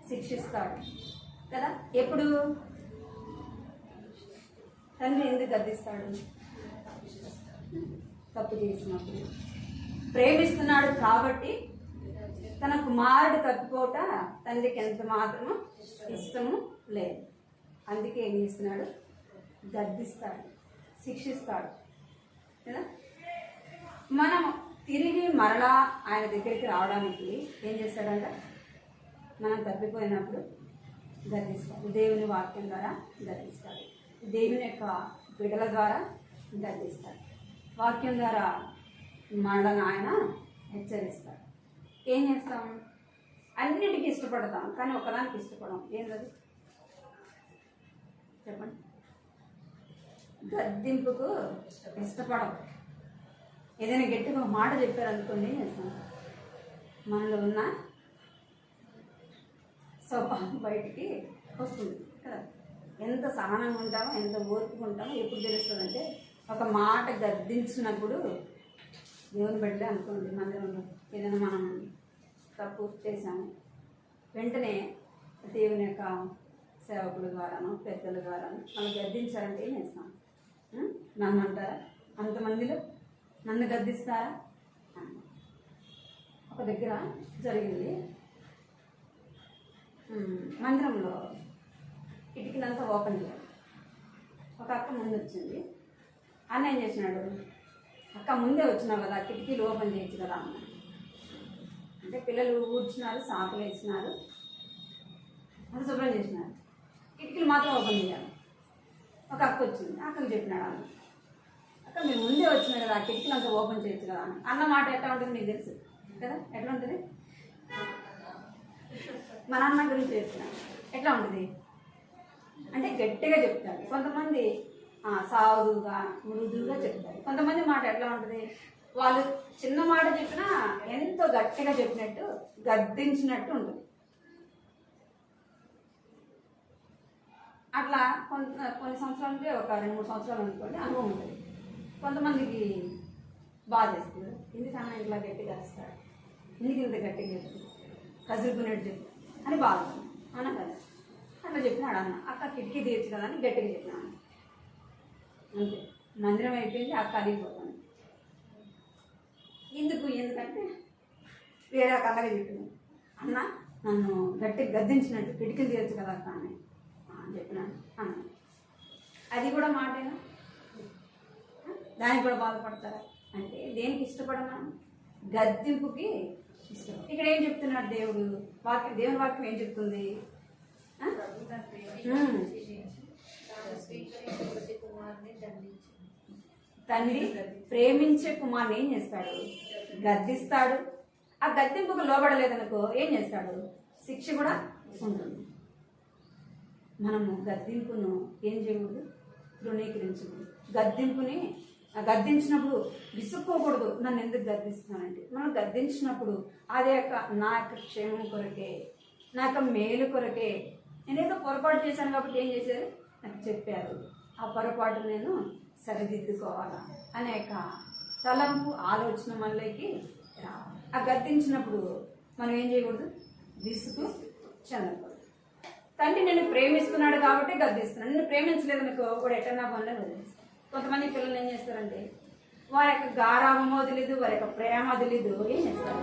శిక్షిస్తాడు కదా. ఎప్పుడు తండ్రి ఎందుకు గద్దిస్తాడు? తప్పు చేసినప్పుడు. ప్రేమిస్తున్నాడు కాబట్టి తన కుమారుడు తప్పిపోట తండ్రికి ఎంత మాత్రమో ఇష్టము లేదు. అందుకే ఏం చేస్తున్నాడు? గద్దిస్తాడు, శిక్షిస్తాడు కదా. మనం తిరిగి మరలా ఆయన దగ్గరికి రావడానికి ఏం చేస్తాడంట? మనం తప్పిపోయినప్పుడు గద్దిస్తాడు. దేవుని వాక్యం ద్వారా గద్దిస్తాడు, దేవుని యొక్క బిడ్డల ద్వారా గద్దిస్తాడు, వాక్యం ద్వారా మనల్ని ఆయన హెచ్చరిస్తాడు. ఏం చేస్తాం? అన్నిటికీ ఇష్టపడతాం, కానీ ఒకదానికి ఇష్టపడం. ఏంటది చెప్పండి? గద్దింపుకు ఇష్టపడం. ఏదైనా గట్టిగా ఒక మాట చెప్పారనుకోండి, ఏం చేస్తాం? మనలో ఉన్న స్వభావం బయటికి వస్తుంది కదా. ఎంత సహనంగా ఉంటామో, ఎంత ఓర్పుగా ఉంటామో ఎప్పుడు తెలుస్తుందంటే, ఒక మాట గద్దించినప్పుడు. దేవుని బిడ్డ అనుకోండి, మందిరంలో ఏదైనా మనం తప్పు చేశాము, వెంటనే దేవుని యొక్క సేవకుల ద్వారానో పెద్దల ద్వారానో మనం గద్దించారంటే ఏం చేస్తాం? నన్ను అంటారా? అంతమందిలో నన్ను గద్దిస్తారా? ఒక దగ్గర జరిగింది, మందిరంలో కిటికీలంతా ఓపెన్ చేయాలి. ఒక అక్క ముందు వచ్చింది. అన్న ఏం చేసినాడు? అక్క ముందే వచ్చినావు కదా, కిటికీలు ఓపెన్ చేయొచ్చు కదా అన్న. అంటే పిల్లలు ఊడ్చినారు, సాకులు వేసినారు, అది శుభ్రం చేసినారు, కిటికీలు మాత్రం ఓపెన్ చేయాలి. ఒక అక్క వచ్చింది, అక్కకు చెప్పినాడు అన్న, అక్క మీరు ముందే వచ్చినారు కదా, కిటికీలు అంతా ఓపెన్ చేయొచ్చు కదా అన్న. అన్న మాట ఎట్లా ఉంటుంది మీకు తెలుసు కదా, ఎట్లా ఉంటుంది? మా నాన్న గురించి చెప్తున్నాను, ఎట్లా ఉంటుంది అంటే గట్టిగా చెప్తారు. కొంతమంది సాధువుగా మృదువుగా చెప్తారు. కొంతమంది మాట ఎట్లా ఉంటుంది? వాళ్ళు చిన్న మాట చెప్పినా ఎంతో గట్టిగా చెప్పినట్టు, గద్దించినట్టు ఉంటుంది. అట్లా కొన్ని సంవత్సరాలకి ఒక 2-3 సంవత్సరాలు అనుకోండి అనుభవం ఉంటుంది. కొంతమందికి బాధ చేస్తుంది, ఎందుకన్నా ఇట్లా గట్టిగా వేస్తాడు, ఎందుకు ఇంత గట్టిగా చెప్తుంది, కసురుకునేట్టు చెప్తాడు అని బాధ అన్న కదా. అట్లా చెప్పినాడు అన్న, అక్క కిటికీ తీర్చు కదా అని గట్టిగా చెప్పినాడు. అంతే, మందిరం అయిపోయింది, అక్క అడిగిపోతాను. ఎందుకంటే వేరే అలాగే చెప్పింది, అన్న నన్ను గట్టిగా గద్దించినట్టు కిటికీలు తీర్చు కదా అక్క అని చెప్పినాను అన్న. అది కూడా మాటేనా? దానికి కూడా బాధపడతారా? అంటే దేనికి ఇష్టపడమా? గద్దింపుకి ఇష్టం. ఇక్కడ ఏం చెప్తున్నాడు దేవుడు? దేవుని వాక్యం ఏం చెప్తుంది? తండ్రి ప్రేమించే కుమారుని ఏం చేస్తాడు? గద్దిస్తాడు. ఆ గద్దింపుకు లోబడలేదనుకో ఏం చేస్తాడు? శిక్ష కూడా ఉంటుంది. మనము గద్దింపును ఏం చేయకూడదు? తృణీకరించకూడదు. గద్దించినప్పుడు విసుక్కోకూడదు. నన్ను ఎందుకు గద్దిస్తున్నానంటే, మనం గద్దించినప్పుడు అదే నా యొక్క క్షేమం కొరకే, నా యొక్క మేలు కొరకే, నేనేదో పొరపాటు చేశాను కాబట్టి ఏం చేశారు? నాకు చెప్పారు, ఆ పొరపాటు నేను సరిదిద్దుకోవాలా అనే తలంపు ఆలోచన మనలోకి రావాలి. ఆ గద్దించినప్పుడు మనం ఏం చేయకూడదు? విసుగు చెందకూడదు. తండ్రి నేను ప్రేమిస్తున్నాడు కాబట్టి గద్దిస్తున్నాడు. నిన్ను ప్రేమించలేదు అనుకో, వాడు ఎట్టన్నా పనులను వదిలేస్తాడు. కొంతమంది పిల్లలు ఏం చేస్తారంటే, వారి యొక్క గారాభమో తెలీదు, వారి యొక్క ప్రేమ తెలీదు, ఏం చేస్తారు?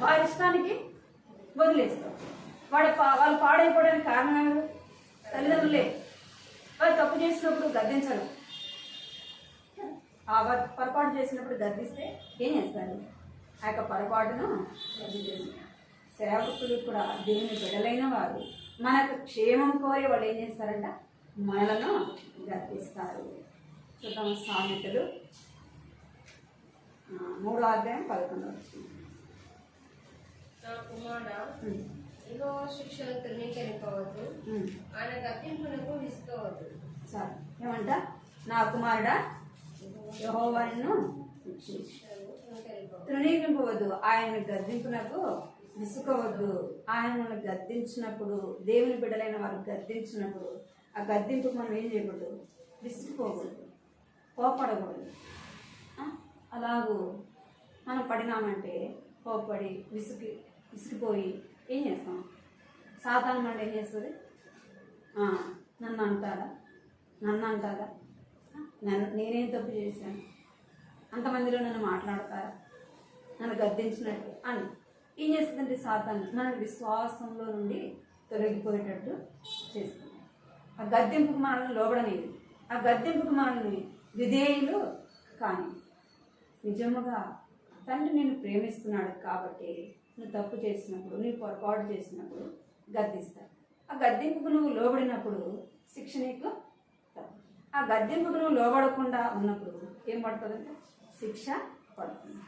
వారి ఇష్టానికి వదిలేస్తారు. వాళ్ళు పాడైపోవడానికి కారణం ఎవరు? తల్లిదండ్రులే. వాళ్ళు తప్పు చేసినప్పుడు గద్దించరు. పొరపాటు చేసినప్పుడు గద్దిస్తే ఏం చేస్తారు? ఆ యొక్క పొరపాటును సరిచేస్తారు. సేవకులు కూడా దేవుని బిడ్డలైన వారు మనకు క్షేమం కోరి వాళ్ళు ఏం చేస్తారంట? మనలను గద్దిస్తారు. చూద్దాం సామెతలు 3:11. నా కుమారుడా, యెహోవా శిక్షను తృణీకరింపవద్దు, ఆయన గద్దింపునకు విసుకోవద్దు. సరే ఏమంట? నా కుమారుడా, యెహోవాను తృణీకరింపవద్దు, ఆయన గద్దింపునకు విసుకోవద్దు. ఆయన మనల్ని గద్దించినప్పుడు, దేవుని బిడ్డలైన వారు గద్దించినప్పుడు ఆ గద్దింపుకు మనం ఏం చేయకూడదు? విసిగిపోకూడదు, కోపడకూడదు. అలాగూ మనం పడినామంటే కోపడి విసిగిపోయి ఏం చేస్తాం? సాతాను మనం ఏం చేస్తుంది? నన్ను అంటారా, నేనేం తప్పు చేశాను, అంతమందిలో నన్ను మాట్లాడతారా, నన్ను గద్దించినట్టు అని ఏం చేస్తుందంటే సాతాను మన విశ్వాసంలో నుండి తొలగిపోయేటట్టు చేస్తుంది. ఆ గద్దింపుకు మనల్ని లోబడనేది, ఆ గద్దింపుకు మనల్ని విధేయులు కానీ. నిజముగా తండ్రి నిన్ను ప్రేమిస్తున్నాడు కాబట్టి నువ్వు తప్పు చేసినప్పుడు, నీ పొరపాటు చేసినప్పుడు గద్దిస్తాడు. ఆ గద్దింపుకు నువ్వు లోబడినప్పుడు శిక్ష నీకు తప్పు. ఆ గద్దింపుకు నువ్వు లోబడకుండా ఉన్నప్పుడు ఏం పడుతుందంటే శిక్ష పడుతుంది.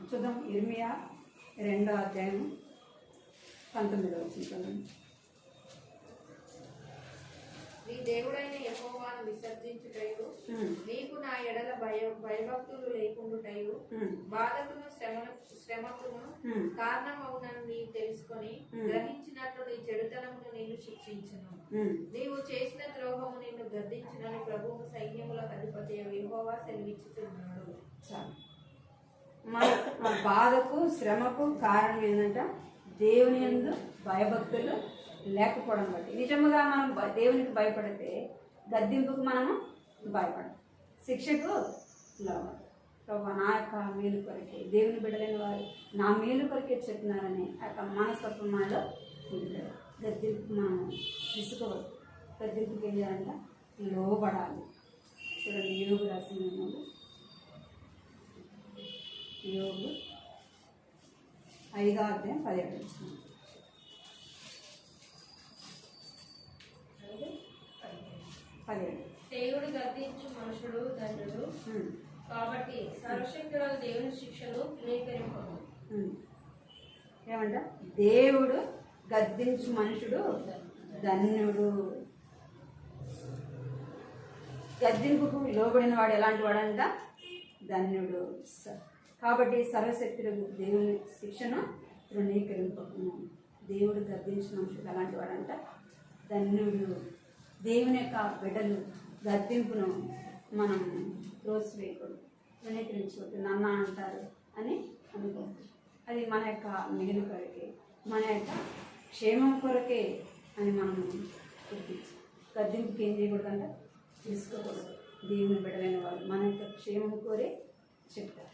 చూద్దాం ఇర్మియా 2:19. నీ దేవుడైన యెహోవాను విసర్జించుటయు, నీకు నా ఎడల భయభక్తులు లేకుండుటయు, బాధకును శ్రమకును కారణమవునని నీవు తెలుసుకొని గ్రహించినట్లు నీ చెడుతనమును నిన్ను శిక్షించును. నీవు చేసిన ద్రోహము నిన్ను గద్దించునని ప్రభువు సైన్యములకు అధిపతి యెహోవా సెలవిచ్చుచున్నాడు. మన బాధకు శ్రమకు కారణం ఏంటంట? దేవుని యందు భయభక్తులు లేకపోవడం బట్టి. నిజముగా మనం దేవునికి భయపడితే గద్దింపుకు మనము భయపడం, శిక్షకు లోబడం. ప్రభు నా యొక్క మేలు కొరకే, దేవుని బిడ్డలైన వారు నా మేలు కొరకే చెప్పినారని ఆ యొక్క మనస్తత్వం మనలో ఉంటుంది. గద్దింపుకు మనము విసుకోవద్దు, గద్దింపుకి ఏం చేయాలంట? లోబడాలి. చూడండి యోగు రాసిన యోగు 5:17. దేవుడు గద్దించు మనుషుడు ధన్యుడు, కాబట్టి సర్వశక్తుల దేవుని శిక్షను తృణీకరింపము. ఏమంట? దేవుడు గద్దించు మనుషుడు ధన్యుడు. గద్దింపుకు లోబడిన వాడు ఎలాంటి వాడంట? ధన్యుడు. కాబట్టి సర్వశక్తులకు దేవుని శిక్షను తృణీకరింపము. దేవుడు గద్దించిన మనుషుడు ఎలాంటి వాడంట? ధన్యుడు. దేవుని యొక్క బిడ్డలు గద్దింపును మనం త్రోసివేయకూడదు, తృణీకరించకూడదు. నాన్న అంటారు అని అనుకోవద్దు. అది మన యొక్క మేలు కొరకే, మన యొక్క క్షేమం కొరకే అని మనం గుర్తించి గద్దింపుకి ఏం చేయకూడదంట? తీసుకోకూడదు. దేవుని బిడ్డలైన వాళ్ళు మన యొక్క క్షేమం కోరే చెప్తారు.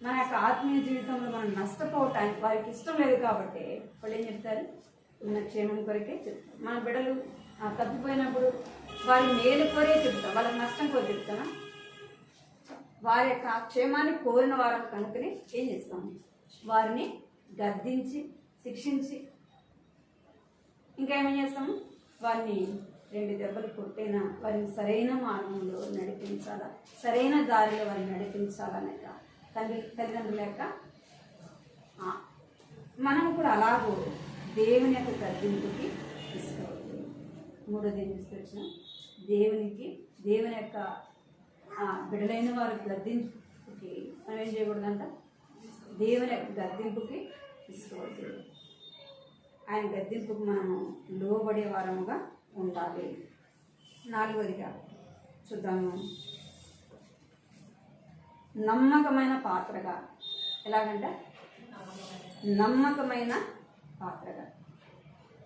మన యొక్క ఆత్మీయ జీవితంలో మనం నష్టపోవటానికి వారికి ఇష్టం లేదు కాబట్టి వాళ్ళు ఏం చెప్తారు? మన క్షేమం కొరకే చెప్తారు. మన బిడ్డలు తప్పిపోయినప్పుడు వారి మేలు కోరే చెప్తాం, వాళ్ళకి నష్టం కోరి చెప్తానా? వారి యొక్క క్షేమాన్ని కోరిన వారిని కనుకనే ఏం చేస్తాము? వారిని గద్దించి శిక్షించి ఇంకా ఏమేం చేస్తాము? వారిని 2 దెబ్బలు కొట్టైనా వారిని సరైన మార్గంలో నడిపించాలా, సరైన దారిలో వారిని నడిపించాలనేక తల్లిదండ్రుల యొక్క మనం కూడా అలాగూ దేవుని యొక్క గద్దింపుకి తీసుకోవద్దు. 3వ తీసుకొచ్చిన దేవుని యొక్క బిడ్డలైన వారి గద్దింపుకి మనం ఏం చేయకూడదంట? దేవుని యొక్క గద్దింపుకి తీసుకోవద్దు. ఆయన గద్దింపుకు మనము లోబడే వారముగా ఉండాలి. 4వదిగా చూద్దాము. నమ్మకమైన పాత్రగా. ఎలాగంటే నమ్మకమైన పాత్రగా.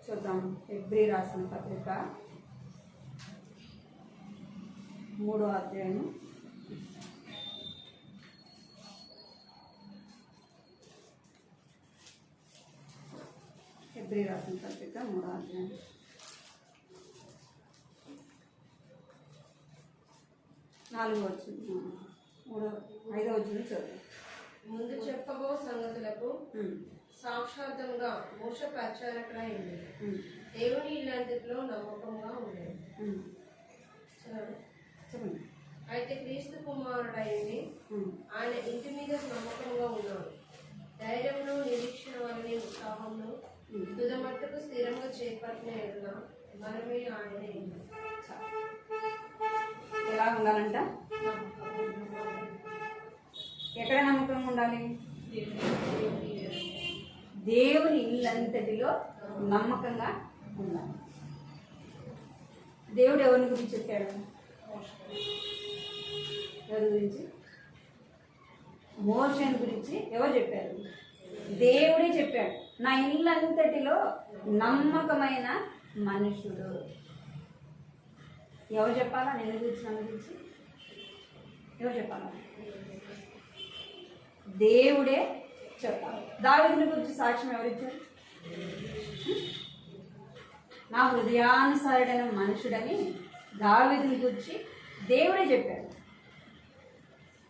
చూద్దాం హెబ్రీ రాసిన పత్రిక 3వ అధ్యాయం 3వ అధ్యాయం 4వ 4వ వచనం 5వ వచనం చదువు. ముందు చెప్పబో సంగతులకు సాక్షాత్తంగా మోష పరిచారకుడై ఉంది. దేవుని ఇల్లంతటిలో నమ్మకంగా ఉండేది. చెప్పండి. అయితే క్రీస్తు కుమారుడైంది ఆయన ఇంటి మీద నమ్మకంగా ఉన్నాడు. ధైర్యంలో నిరీక్షణ వలన ఉత్సాహంలో తుదమట్టుకు స్థిరంగా చేపట్టిన ఎడల మనమే ఆయనే. ఎలా ఉండాలంట? ఎక్కడ నమ్మకం ఉండాలి? దేవుని ఇల్లంతటిలో నమ్మకంగా ఉండాలి. దేవుడు ఎవరి గురించి చెప్పాడు? ఎవరి గురించి? మోషేను గురించి ఎవరు చెప్పారు? దేవుడే చెప్పాడు. నా ఇల్లంతటిలో నమ్మకమైన మనుషుడు. ఎవరు చెప్పాలా? నేను గురించి, నన్ను గురించి ఎవరు చెప్పాలా? దేవుడే చెప్పాలి. దావీదుని గురించి సాక్ష్యం ఎవరిచ్చారు? నా హృదయానుసారుడైన మనుషుడని దావీదుని గురించి దేవుడే చెప్పాడు.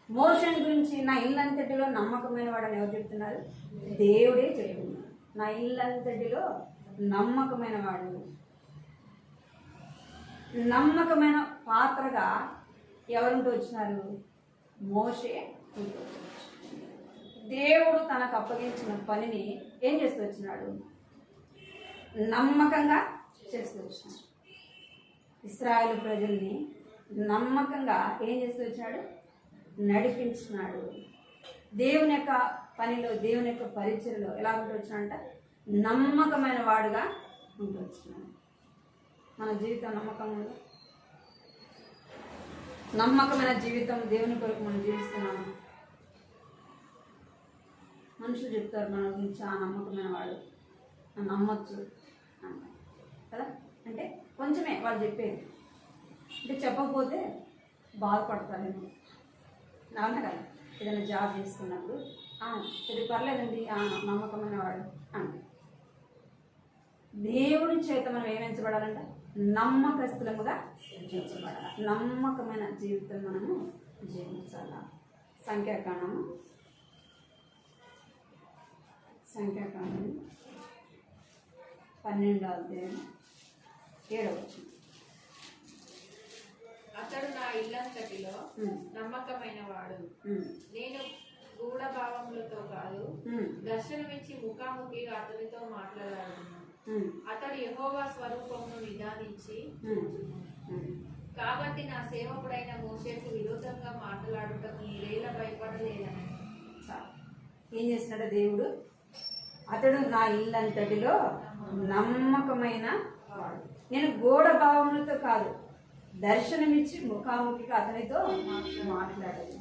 మోషన్ గురించి నా ఇల్లంతటిలో నమ్మకమైన వాడని ఎవరు చెప్తున్నారు? దేవుడే చెప్తున్నారు. నా ఇల్లంతటిలో నమ్మకమైన వాడు. నమ్మకమైన పాత్రగా ఎవరుంటూ వచ్చినారు? మోషే ఉంటూ వచ్చినాడు. దేవుడు తనకు అప్పగించిన పనిని ఏం చేస్తూ వచ్చినాడు? నమ్మకంగా చేస్తూ వచ్చినాడు. ఇశ్రాయేలు ప్రజల్ని నమ్మకంగా ఏం చేస్తూ వచ్చినాడు? నడిపించినాడు. దేవుని యొక్క పనిలో, దేవుని యొక్క పరిచయలో ఎలా ఉంటూ వచ్చినాడంట? నమ్మకమైన వాడుగా ఉంటూ వచ్చినాడు. మన జీవితం నమ్మకం ఉందా? నమ్మకమైన జీవితం దేవుని కొరకు మనం జీవిస్తున్నాము. మనుషులు చెప్తారు మన గురించి, ఆ నమ్మకమైన వాడు, నమ్మొచ్చు అంటారు కదా. అంటే కొంచెమే వాళ్ళు చెప్పేది, అంటే చెప్పకపోతే బాధపడతారేమో. అవునా కదా? ఏదైనా జాబ్ చేసుకున్నప్పుడు ఇది పర్లేదండి, నమ్మకమైన వాడు అంటే. దేవుడి చేత మనం ఏమించబడాలంట? నమ్మకస్తులముగా జీవించబడాలి. నమ్మకమైన జీవితం మనము జీవించాల. సంఖ్యాకాండము 12వ అధ్యాయం 7వ వచనం. అతడు నా ఇల్లంతటిలో నమ్మకమైన వాడు. నేను గూఢభావములతో కాదు, దర్శనమిచ్చి ముఖాముఖిగా అతనితో మాట్లాడాను. అతడు యెహోవా స్వరూపమును నిదానించి, కాబట్టి నా సేవకుడైన మోషేకు విరోధంగా మాట్లాడుటకు మీరేలా భయపడలేదని. ఏం చేస్తున్నాడు దేవుడు? అతడు నా ఇల్లంతటిలో నమ్మకమైన వాడు. నేను గోడ భావములతో కాదు, దర్శనమిచ్చి ముఖాముఖిగా అతనితో మాట్లాడాడు.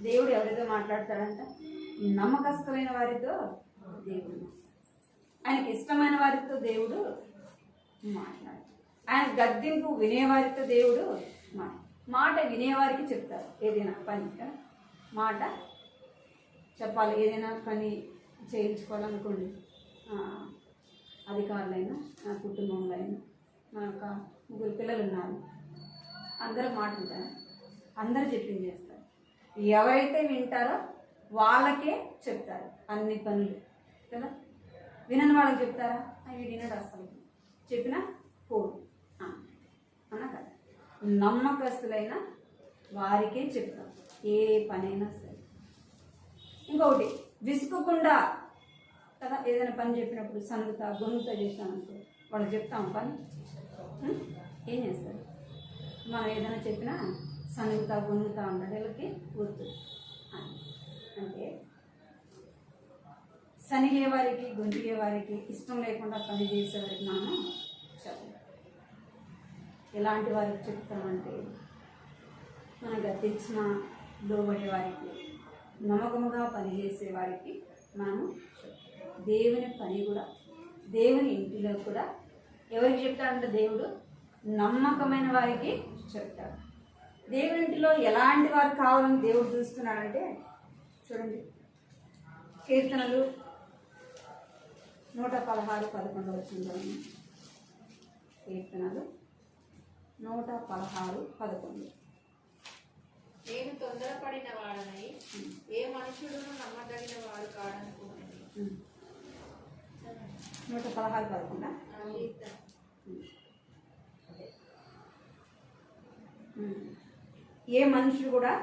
దేవుడు ఎవరితో మాట్లాడతాడంట? నమ్మకస్తులైన వారితో దేవుడు. ఆయనకి ఇష్టమైన వారితో దేవుడు మాట్లాడు. ఆయన గద్దింపు వినేవారితో దేవుడు మాట వినేవారికి చెప్తారు. ఏదైనా పని మాట చెప్పాలి. ఏదైనా పని చేయించుకోవాలనుకోండి, అధికారులైనా, నా కుటుంబంలో అయినా, నా యొక్క 3 పిల్లలు ఉన్నారు, అందరూ మాట ఉంటారు, అందరూ చెప్పింది చేస్తారు. ఎవరైతే వింటారో వాళ్ళకే చెప్తారు అన్ని పనులు కదా. వినని వాళ్ళకి చెప్తారా? అవి వినడు అసలు. చెప్పినా పోడు అన్నా కదా. నమ్మకస్తులైన వారికే చెప్తారు ఏ పనైనా సరే. ఇంకొకటి, విసుకకుండా కదా, ఏదైనా పని చెప్పినప్పుడు సనుగుతా గొనుగుతా చేస్తామనుకో, వాళ్ళకి చెప్తాం పని ఏం చేస్తారు? మనం ఏదైనా చెప్పినా సనుగుతా గొనుగుతా ఉంటాడు, వీళ్ళకి గుర్తు. అంటే సనిగే వారికి, గొంతుగే వారికి, ఇష్టం లేకుండా పని చేసేవారికి మనం చెప్పాలి. ఎలాంటి వారికి చెప్తామంటే, మన గతించిన లోబడే వారికి, నమ్మకముగా పనిచేసే వారికి మనము దేవుని పని కూడా, దేవుని ఇంటిలో కూడా ఎవరికి చెప్తాడంటే దేవుడు నమ్మకమైన వారికి చెప్తాడు. దేవుని ఇంటిలో ఎలాంటి వారు కావాలని దేవుడు చూస్తున్నాడంటే, చూడండి, కీర్తనలు 116:11 వచ్చింది. కీర్తనలు 116:11. నేను తొందరపడిన వాడనై ఏ మనుషుడును నమ్మదగిన వాడు కాడనుకున్నది. 116 ఏ మనుషుడు కూడా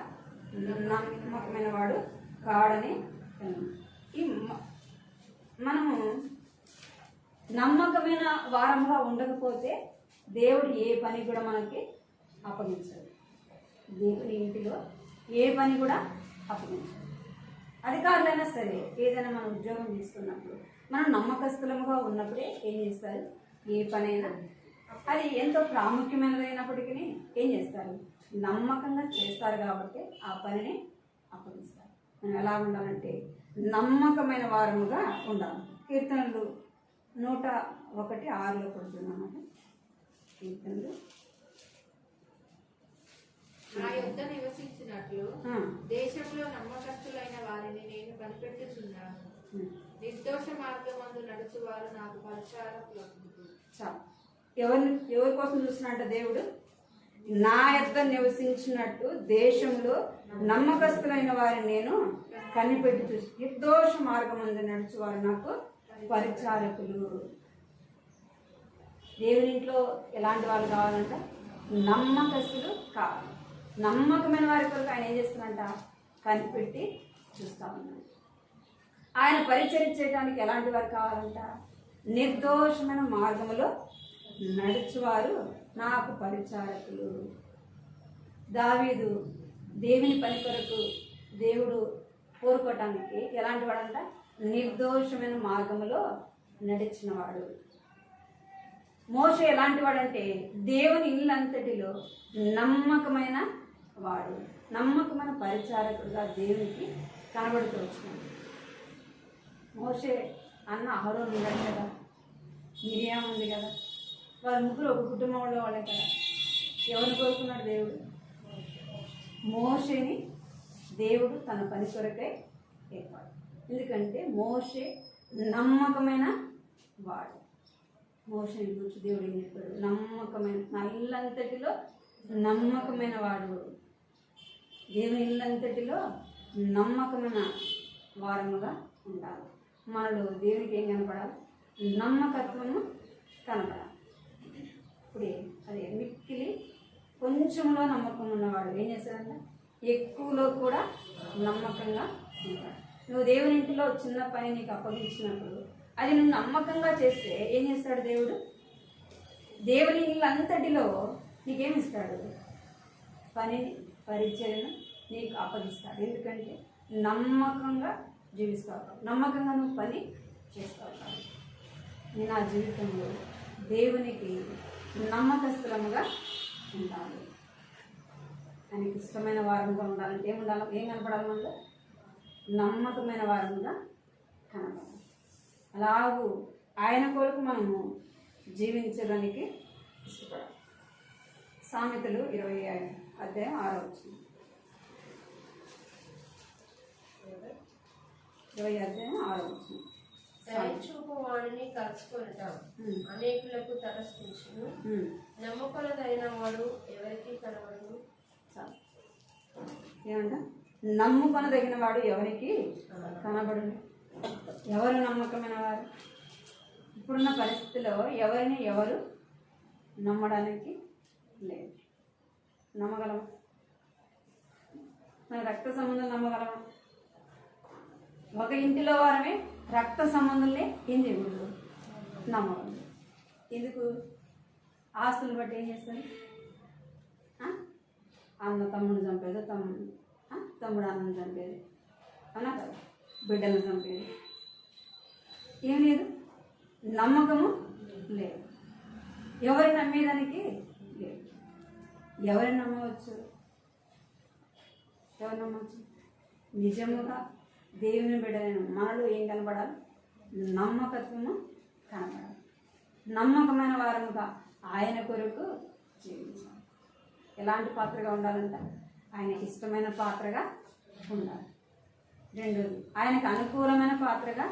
నమ్మకమైన వాడు కాడని. ఈ మనము నమ్మకమైన వారంగా ఉండకపోతే దేవుడు ఏ పని కూడా మనకి అప్పగించాడు. దేవుని ఇంటిలో ఏ పని కూడా అప్పగించాడు. అధికారులైనా సరే ఏదైనా మనం ఉద్యోగం తీసుకున్నప్పుడు మనం నమ్మకస్తులముగా ఉన్నప్పుడే ఏం చేస్తారు, ఏ పనైనా అది ఎంతో ప్రాముఖ్యమైనదైనప్పటికీ ఏం చేస్తారు, నమ్మకంగా చేస్తారు. కాబట్టి ఆ పనిని అప్పగిస్తారు. మనం ఎలా ఉండాలంటే నమ్మకమైన వారముగా ఉండాలి. కీర్తనలు 101:6 కొడుతున్నామాట. కీర్తనలు నా యొద్ద నివసించినట్లు దేశంలో నమ్మకస్తులైన వారిని నేను కనిపెట్టుచున్నాను. నిర్దోష మార్గమందు నడుచువారు నాకు పరిచారకులు. చాలు. ఎవరి కోసం చూసినట్ట దేవుడు? నా యొద్ద నివసించినట్టు దేశంలో నమ్మకస్తులైన వారిని నేను కనిపెట్టి చూసి నిర్దోష మార్గమందు నడుచువారు నాకు పరిచారకులు. దేవుని ఇంట్లో ఎలాంటి వాళ్ళు కావాలంట? నమ్మకస్తులు కావాలి. నమ్మకమైన వారి కొరకు ఆయన ఏం చేస్తున్నంట? కనిపెట్టి చూస్తా ఉన్నాడు. ఆయన పరిచరించడానికి ఎలాంటి వారు కావాలంట? నిర్దోషమైన మార్గములో నడుచువారు నాకు పరిచారకులు. దావీదు దేవుని పని కొరకు దేవుడు కోరుకోవటానికి ఎలాంటి వాడంట? నిర్దోషమైన మార్గములో నడిచినవాడు. మోషే ఎలాంటి వాడంటే దేవుని ఇల్లంతటిలో నమ్మకమైన వాడు, నమ్మకమైన పరిచారకుడుగా దేవునికి కనబడుతూ వచ్చినాడు. మోషే అన్న అహరోను ఉన్నాడు కదా, మిరియాం ఉంది కదా, వారి ముగ్గురు ఒక కుటుంబంలో వాళ్ళే కదా. ఎవరిని కోరుకున్నాడు దేవుడు? మోషేని దేవుడు తన పని కొరకై ఏర్పాడు. ఎందుకంటే మోషే నమ్మకమైన వాడు. మోషేని గురించి దేవుడు ఏం చెప్పాడు? నమ్మకమైన, నా ఇల్లంతటిలో నమ్మకమైన వాడు. దేవుని ఇల్లంతటిలో నమ్మకమైన వారముగా ఉండాలి. మనలో దేవునికి ఏం కనపడాలి? నమ్మకత్వము కనపడాలి. ఇప్పుడే అదే మిక్కిలి కొంచెంలో నమ్మకం ఉన్నవాడు ఏం చేస్తాడంటే ఎక్కువలో కూడా నమ్మకంగా ఉంటాడు. నువ్వు దేవుని ఇంటిలో చిన్న పని నీకు అప్పగించినప్పుడు అది నువ్వు నమ్మకంగా చేస్తే ఏం చేస్తాడు దేవుడు? దేవుని ఇల్లంతటిలో నీకేమిస్తాడు? పనిని, పరిచయను నీకు అప్పగిస్తాడు. ఎందుకంటే నమ్మకంగా జీవిస్తావు, నమ్మకంగా నువ్వు పని చేస్తావు. నేను నా జీవితంలో దేవునికి నమ్మకస్తులముగా ఉండాలి. ఆయనకి ఇష్టమైన వారముగా ఉండాలంటే ఏముండాలి? ఏం కనపడాలి? మనలో నమ్మకమైన వారముగా కనపడాలి. అలాగూ ఆయన కొరకు మనము జీవించడానికి ఇష్టపడాలి. సామెతలు 20:6. 20:6. దయచూపు వాడిని కలుసుకొనుట అనేకులకు తలస్పించును, నమ్మకములైన వాడు ఎవరికి కనబడును. ఏమంట? నమ్ముకొనదగిన వాడు ఎవరికి కనబడును. ఎవరు నమ్మకమైన వారు? ఇప్పుడున్న పరిస్థితిలో ఎవరిని ఎవరు నమ్మడానికి లేదు. నమ్మగలమా? మన రక్త సంబంధం నమ్మగలమా? ఒక ఇంటిలో వారమే రక్త సంబంధుల్ని ఏం చేయకూడదు? నమ్మకూడదు. ఎందుకు? ఆస్తులు బట్టి ఏం చేస్తుంది? అన్న తమ్ముడు చంపేది, తమ్ముడు అన్నను చంపేది, అన్నా కదా, బిడ్డలను చంపేది. ఏం లేదు, నమ్మకము లేదు. ఎవరిని నమ్మేదానికి లేదు. ఎవరిని నమ్మవచ్చు? ఎవరు నమ్మవచ్చు? నిజముగా దేవుని బిడ్డలను మనలో ఏం కనపడాలి? నమ్మకత్వము కనపడాలి. నమ్మకమైన వారముగా ఆయన కొరకు జీవించాలి. ఎలాంటి పాత్రగా ఉండాలంట? ఆయనకి ఇష్టమైన పాత్రగా ఉండాలి. రెండోది, ఆయనకు అనుకూలమైన పాత్రగా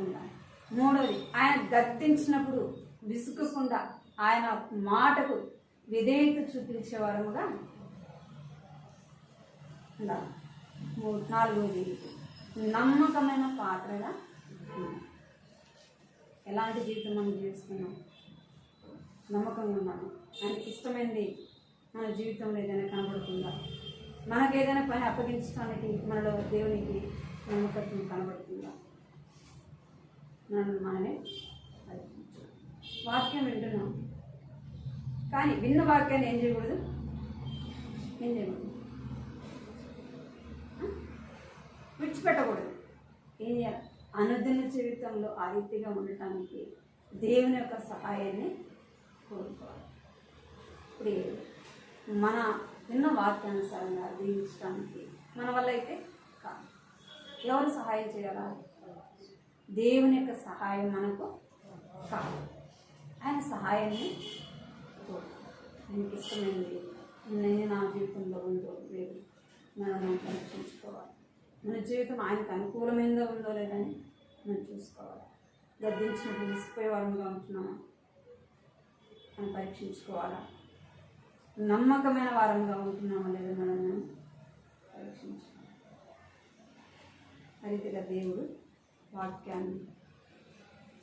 ఉండాలి. మూడోది, ఆయన గద్దించినప్పుడు విసుకకుండా ఆయన మాటకు విధేయత చూపించే వారముగా ఉండాలి. నాలుగోది నమ్మకమైన పాత్రగా ఉండాలి. ఎలాంటి జీవితం మనం జీవిస్తున్నాం? నమ్మకంగా ఉన్నాము. ఆయనకి ఇష్టమైనది మన జీవితంలో ఏదైనా కనబడుతుందా? మనకు ఏదైనా పని అప్పగించడానికి మనలో దేవునికి నమ్మకత్వం కనబడుతుందా? మనమే వాక్యం వింటున్నాం, కానీ విన్న వాక్యాన్ని ఏం చేయకూడదు? విడిచిపెట్టకూడదు. ఏం చేయాలి? అనుదిన జీవితంలో ఆ రీతిగా ఉండటానికి దేవుని యొక్క సహాయాన్ని కోరుకోవాలి. ఇప్పుడు మన విన్న వాక్యానుసారంగా జీవించడానికి మన వల్ల అయితే కాదు. ఎవరు సహాయం చేయాలా? దేవుని యొక్క సహాయం మనకు కాదు. ఆయన సహాయాన్ని ఆయనకి ఇష్టమైనది నేను నా జీవితంలో ఉందో లేదు మనం పరీక్షించుకోవాలి. మన జీవితం ఆయనకు అనుకూలమైనదో ఉందో లేదని మనం చూసుకోవాలి. గద్దించినప్పుడు విసిపోయే వారంగా ఉంటున్నామా మనం పరీక్షించుకోవాలా? నమ్మకమైన వారంగా ఉంటున్నామా లేదా మనం పరీక్షించుకోవాలి. రీతిగా దేవుడు వాక్యాన్ని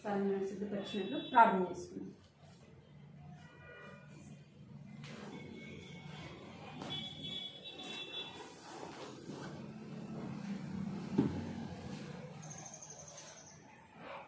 సరైన సిద్ధపరిచినట్లు ప్రార్థన చేసుకున్నాం.